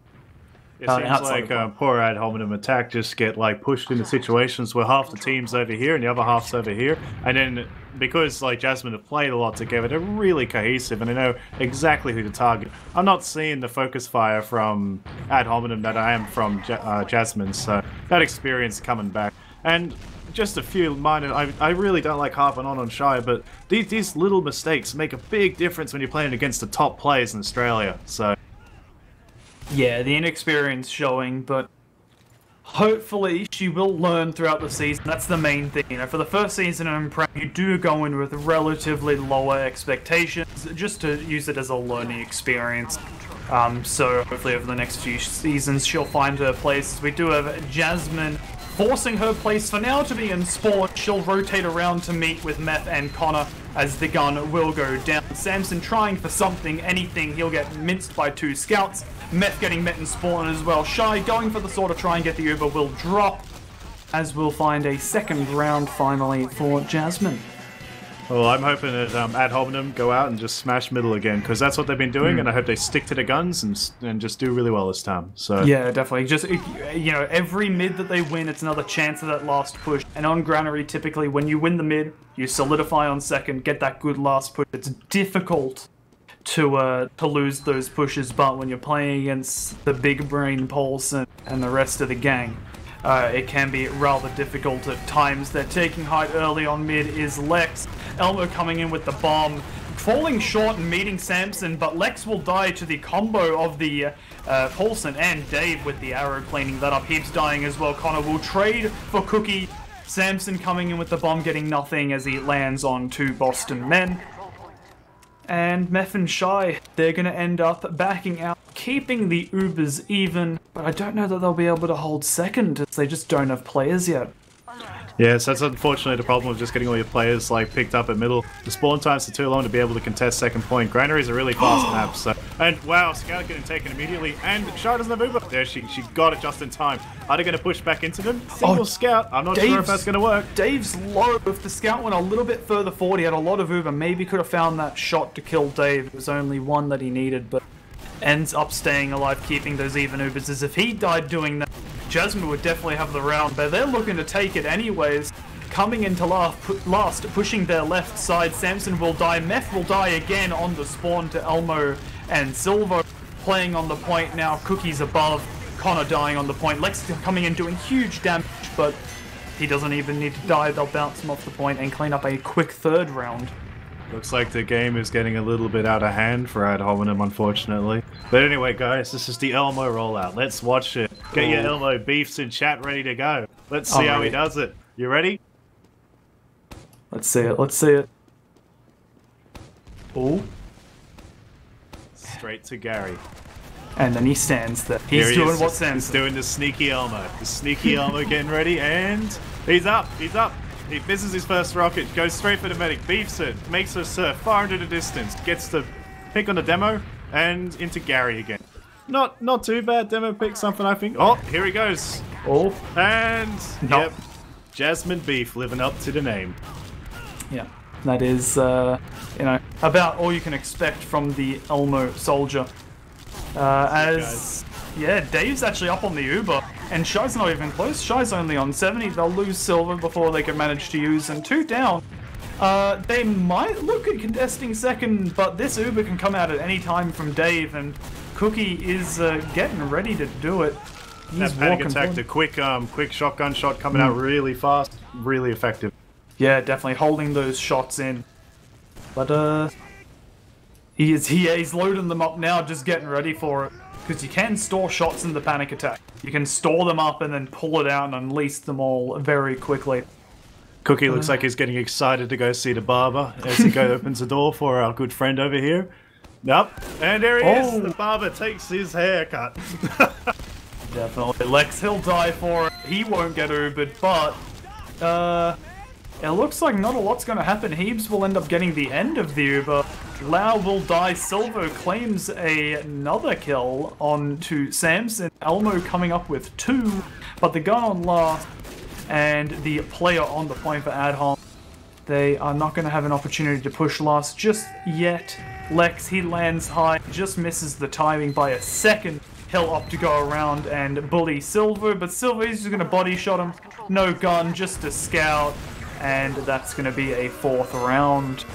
It seems like poor ad hominem attack just get like pushed into situations where half the team's over here and the other half's over here, and then because like Jasmine have played a lot together, they're really cohesive and they know exactly who to target. I'm not seeing the focus fire from ad hominem that I am from Jasmine, so that experience coming back. And just a few minor, I really don't like harping on Shy, but these little mistakes make a big difference when you're playing against the top players in Australia. So yeah, the inexperience showing, but hopefully she will learn throughout the season. That's the main thing. You know, for the first season in Prem, you do go in with relatively lower expectations, just to use it as a learning experience. So hopefully over the next few seasons she'll find her place. We do have Jasmine forcing her place for now to be in spawn. She'll rotate around to meet with Meth and Connor as the gun will go down. Samson trying for something, anything. He'll get minced by 2 scouts. Meth getting met in spawn as well. Shy going for the sword to try and get the Uber will drop, as we'll find a second round finally for Jasmine. Well, I'm hoping that ad hominem go out and just smash middle again, because that's what they've been doing, and I hope they stick to the guns and just do really well this time. So yeah, definitely. Just, you know, every mid that they win, it's another chance of that last push. And on Granary, typically, when you win the mid, you solidify on second, get that good last push. It's difficult to lose those pushes, but when you're playing against the big brain Pulse and the rest of the gang, it can be rather difficult at times. They're taking height early on mid is Lex. Elmo coming in with the bomb, falling short and meeting Samson, but Lex will die to the combo of the Paulson and Dave with the arrow cleaning that up. Heaps dying as well. Connor will trade for Cookie. Samson coming in with the bomb, getting nothing as he lands on 2 Boston men. And Meth and Shy, they're going to end up backing out, keeping the Ubers even, but I don't know that they'll be able to hold second, as they just don't have players yet. Yes, that's unfortunately the problem with just getting all your players like picked up at middle. The spawn times are too long to be able to contest second point. Granary's a really fast map, so... And wow, Scout getting taken immediately, and Shy doesn't have Uber. There, she got it just in time. Are they going to push back into them? Single Scout, I'm not sure if that's going to work. Dave's low. If the Scout went a little bit further forward, he had a lot of Uber, maybe could have found that shot to kill Dave. It was only one that he needed, but ends up staying alive, keeping those even Ubers, as if he died doing that, Jasmine would definitely have the round, but they're looking to take it anyways. Coming into last, pushing their left side, Samson will die, Meth will die again on the spawn to Elmo and Silvo. Playing on the point now, Cookie's above, Connor dying on the point, Lex coming in doing huge damage, but he doesn't even need to die, they'll bounce him off the point and clean up a quick third round. Looks like the game is getting a little bit out of hand for ad hominem, unfortunately. But anyway, guys, this is the Elmo rollout. Let's watch it. Get your Elmo beefs in chat ready to go. Let's see how he does it. You ready? Let's see it, let's see it. Oh. Straight to Gary. And then he stands there. He's doing what Sam's doing the sneaky Elmo. The sneaky Elmo getting ready, and he's up, he's up. He misses his first rocket, goes straight for the medic, beefs it, makes her surf far into the distance, gets the pick on the demo, and into Gary again. Not too bad demo pick, something I think. Oh, here he goes. Oh. And, yep, Jasmine Beef living up to the name. Yeah, that is, you know, about all you can expect from the Elmo soldier. Yeah, Dave's actually up on the Uber, and Shy's not even close. Shy's only on 70. They'll lose Silver before they can manage to use, and 2 down. They might look at contesting second, but this Uber can come out at any time from Dave, and Cookie is getting ready to do it. That panic attack, the quick shotgun shot coming out really fast, really effective. Yeah, definitely holding those shots in. But he's loading them up now, just getting ready for it. Because you can store shots in the panic attack. You can store them up and then pull it out and unleash them all very quickly. Cookie looks like he's getting excited to go see the barber as he opens the door for our good friend over here. Nope, and there he is. The barber takes his haircut. Definitely. Lex, he'll die for it. He won't get Ubered, but it looks like not a lot's going to happen. Heebs will end up getting the end of the Uber. Lau will die. Silvo claims another kill onto Samson. Elmo coming up with 2, but the gun on last and the player on the point for Adhom. They are not going to have an opportunity to push last just yet. Lex, he lands high, just misses the timing by a second. He'll opt to go around and bully Silver, but Silver is just going to body shot him. No gun, just a scout, and that's going to be a 4th round.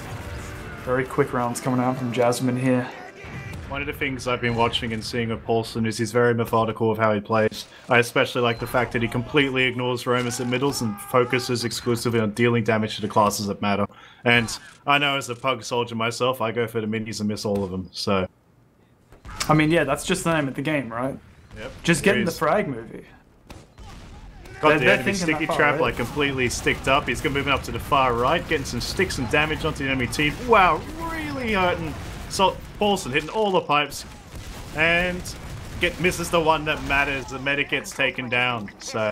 Very quick rounds coming out from Jasmine here. One of the things I've been watching and seeing of Paulson is he's very methodical of how he plays. I especially like the fact that he completely ignores roamers and middles and focuses exclusively on dealing damage to the classes that matter. And I know as a pug soldier myself, I go for the minis and miss all of them, so... I mean, yeah, that's just the name of the game, right? Yep. Just getting the frag movie. Got the enemy sticky trap like completely sticked up. He's moving up to the far right, getting some sticks and damage onto the enemy team. Wow, really hurting. So Paulson hitting all the pipes and misses the one that matters. The medic gets taken down. So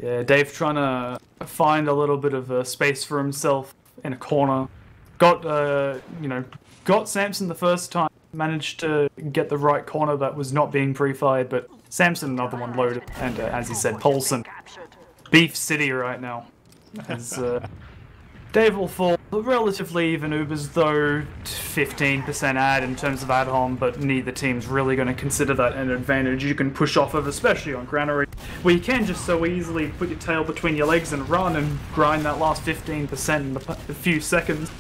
yeah, Dave trying to find a little bit of space for himself in a corner. Got Samson the first time. Managed to get the right corner that was not being pre-fired, but Samson another one loaded, and as he said, Paulson. Beef City right now. As Dave will fall relatively even Ubers, though 15% ad in terms of Adhom, but neither team's really going to consider that an advantage you can push off of, especially on Granary, where you can just so easily put your tail between your legs and run and grind that last 15% in a few seconds.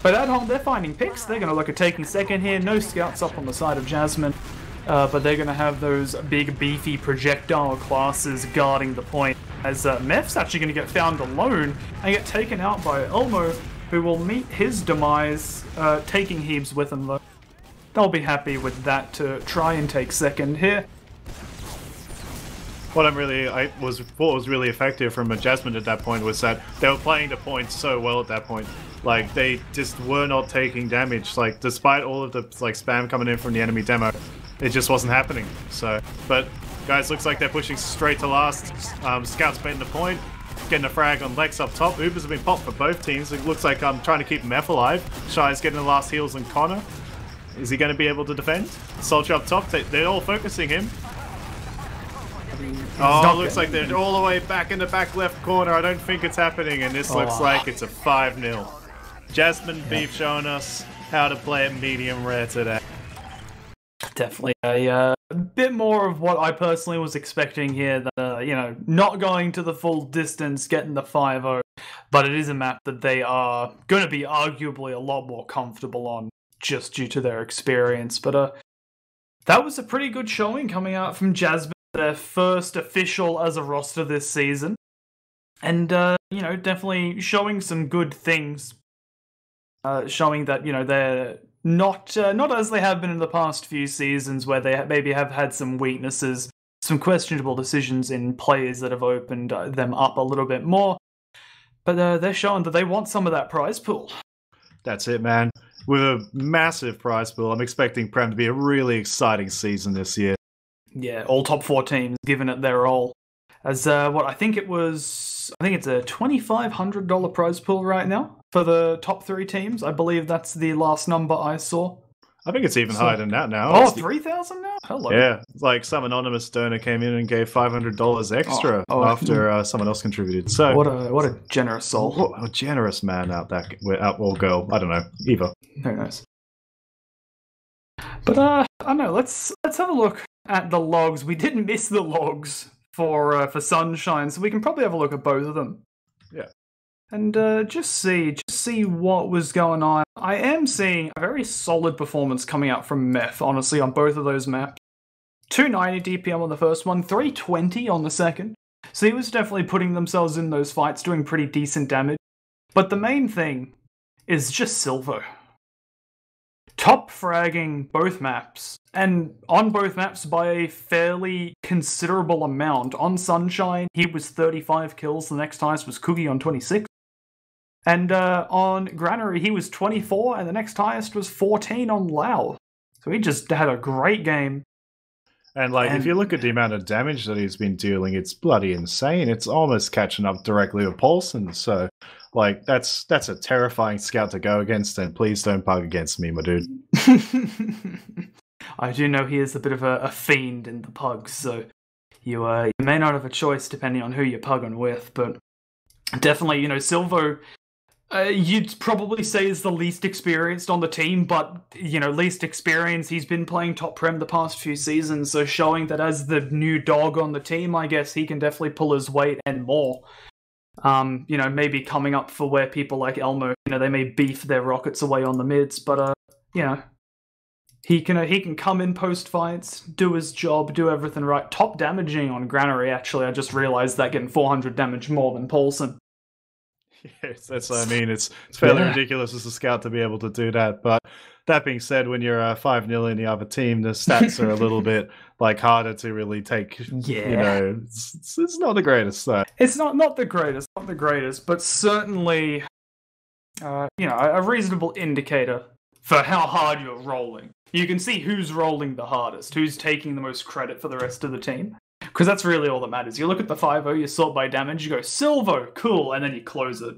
But Adhom, they're finding picks. They're going to look at taking second here. No scouts up on the side of Jasmine. But they're going to have those big, beefy projectile classes guarding the point. As Meph's actually going to get found alone and get taken out by Elmo, who will meet his demise, taking Heebs with him, though. They'll be happy with that to try and take second here. What thought was really effective from Jasmine at that point was that they were playing the points so well at that point. Like, they just were not taking damage. Like, despite all of the spam coming in from the enemy demo, it just wasn't happening. So, but guys, looks like they're pushing straight to last. Scouts betting the point, getting a frag on Lex up top. Ubers have been popped for both teams. It looks like I'm trying to keep Meph alive. Shy's getting the last heals on Connor. Is he going to be able to defend? Soldier up top, they're all focusing him. Oh, looks like they're all the way back in the back left corner. I don't think it's happening, and this looks like it's a 5-0. Jasmine Beef showing us how to play at medium rare today. Definitely a bit more of what I personally was expecting here. That not going to the full distance, getting the 5-0, but it is a map that they are going to be arguably a lot more comfortable on, just due to their experience. But that was a pretty good showing coming out from Jasmine. Their first official as a roster this season, and definitely showing some good things. Showing that they're not as they have been in the past few seasons, where they maybe have had some weaknesses, some questionable decisions in players that have opened them up a little bit more. But they're showing that they want some of that prize pool. That's it, man. With a massive prize pool, I'm expecting Prem to be a really exciting season this year. Yeah, all top 4 teams giving it their all. As I think it's a $2,500 prize pool right now for the top 3 teams. I believe that's the last number I saw. I think it's even higher than that now. Oh, 3,000 now? Hello. Yeah, like some anonymous donor came in and gave $500 extra after someone else contributed. So what a generous soul. What a generous man out or girl. I don't know. Either. Who knows? But I don't know. Let's have a look at the logs. We didn't miss the logs for Sunshine, so we can probably have a look at both of them. Yeah. And just see what was going on. I am seeing a very solid performance coming out from Meth, honestly, on both of those maps. 290 DPM on the first one, 320 on the second. So he was definitely putting themselves in those fights, doing pretty decent damage. But the main thing is just Silvo. Top fragging both maps, and on both maps by a fairly considerable amount. On Sunshine, he was 35 kills, the next highest was Cookie on 26. And on Granary, he was 24, and the next highest was 14 on Lao. So he just had a great game. And if you look at the amount of damage that he's been dealing, it's bloody insane. It's almost catching up directly with Paulson. So, that's a terrifying scout to go against. And please don't pug against me, my dude. I do know he is a bit of a fiend in the pugs, so you may not have a choice depending on who you're pugging with. But definitely, Silvo, you'd probably say is the least experienced on the team, but, least experienced. He's been playing top prem the past few seasons, so showing that as the new dog on the team, I guess he can definitely pull his weight and more. Maybe coming up for where people like Elmo, they may beef their rockets away on the mids, but, he can come in post fights, do his job, do everything right. Top damaging on Granary, actually. I just realized that, getting 400 damage more than Paulson. Yes, that's what I mean. It's fairly ridiculous as a scout to be able to do that. But that being said, when you're 5-0 in the other team, the stats are a little bit harder to really take. Yeah, it's not the greatest. So. It's not the greatest, but certainly, a reasonable indicator for how hard you're rolling. You can see who's rolling the hardest, who's taking the most credit for the rest of the team. Because that's really all that matters. You look at the 5-0, you sort by damage, you go, Silvo, cool, and then you close it.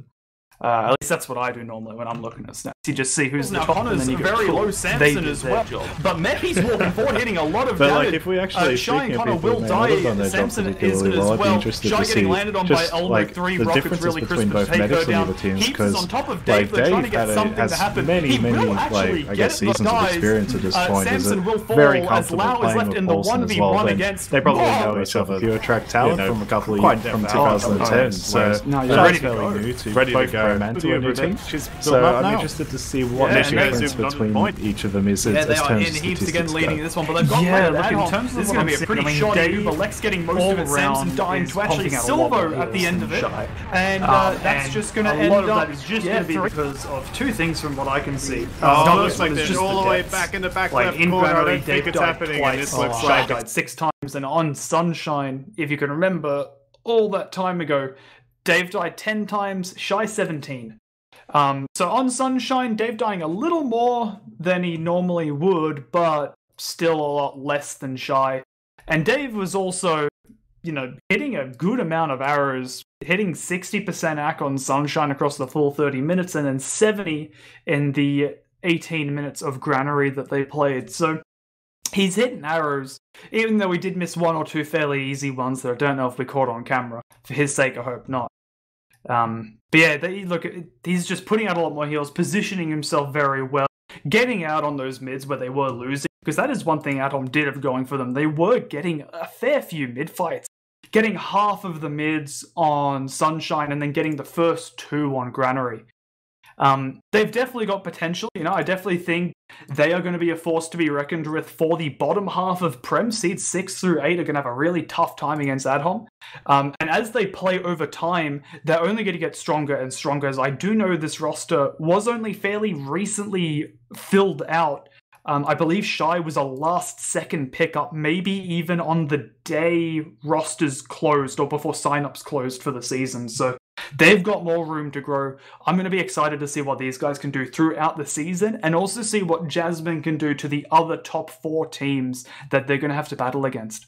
At least that's what I do normally when I'm looking at stats. You just see who's the top, and then you go, very cool. low Samson as well. But Meppy's walking forward, hitting a lot of damage. If we actually Shy and Connor will die. Samson is as well. Shy getting landed on by Elmo, 3 rockets really crisp to take her down. Heaps is on top of Dave, they're trying to get something to happen. He will actually get seasons the of experience at this point. Samson will fall very as Lau is left in the 1v1 against. They probably know each other. Pure track talent from a couple of years, from 2010. So ready to go. Ready to go. To a new team. So I'm interested to see what the difference between each of them is. Yeah, they are in heaps again leading this one, but they've got in terms of this is going to be a pretty shoddy move. Lex getting most of it, Samson dying to actually Silvo at the end of it, and that's just going to end up. A lot of that is just going to be because of two things from what I can see. Looks like they're all the way back in the back left corner. I don't think it's happening, and this looks like died 6 times, and on Sunshine, if you can remember, all that time ago, Dave died 10 times, Shy 17. So on Sunshine, Dave dying a little more than he normally would, but still a lot less than Shy. And Dave was also, hitting a good amount of arrows, hitting 60% AC on Sunshine across the full 30 minutes, and then 70 in the 18 minutes of Granary that they played. So he's hitting arrows, even though we did miss 1 or 2 fairly easy ones that I don't know if we caught on camera. For his sake, I hope not. But yeah, he's just putting out a lot more heals, positioning himself very well, getting out on those mids where they were losing, because that is one thing Atom did have going for them. They were getting a fair few mid fights, getting half of the mids on Sunshine and then getting the first 2 on Granary. They've definitely got potential. I definitely think they are going to be a force to be reckoned with for the bottom half of Prem. Seeds 6 through 8 are going to have a really tough time against Adhom. And as they play over time, they're only going to get stronger and stronger. As I do know this roster was only fairly recently filled out. I believe Shy was a last-second pickup, maybe even on the day rosters closed or before signups closed for the season. So they've got more room to grow. I'm going to be excited to see what these guys can do throughout the season, and also see what Jasmine can do to the other top 4 teams that they're going to have to battle against.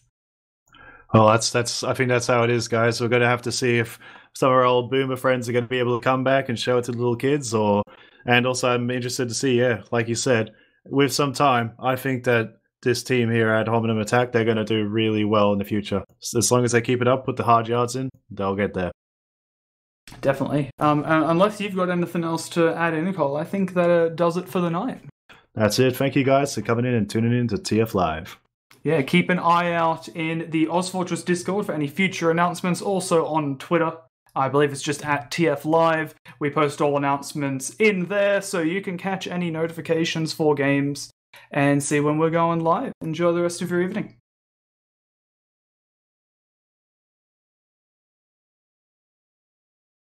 Well, I think that's how it is, guys. We're going to have to see if some of our old boomer friends are going to be able to come back and show it to the little kids, and also I'm interested to see, like you said, with some time, I think that this team here at Hominem Attack, they're going to do really well in the future. As long as they keep it up, put the hard yards in, they'll get there. Definitely. Unless you've got anything else to add in, Nicole, I think that does it for the night. That's it. Thank you guys for coming in and tuning in to TF Live. Yeah, keep an eye out in the OzFortress Discord for any future announcements. Also on Twitter, I believe it's just at TF Live. We post all announcements in there, so you can catch any notifications for games and see when we're going live. Enjoy the rest of your evening.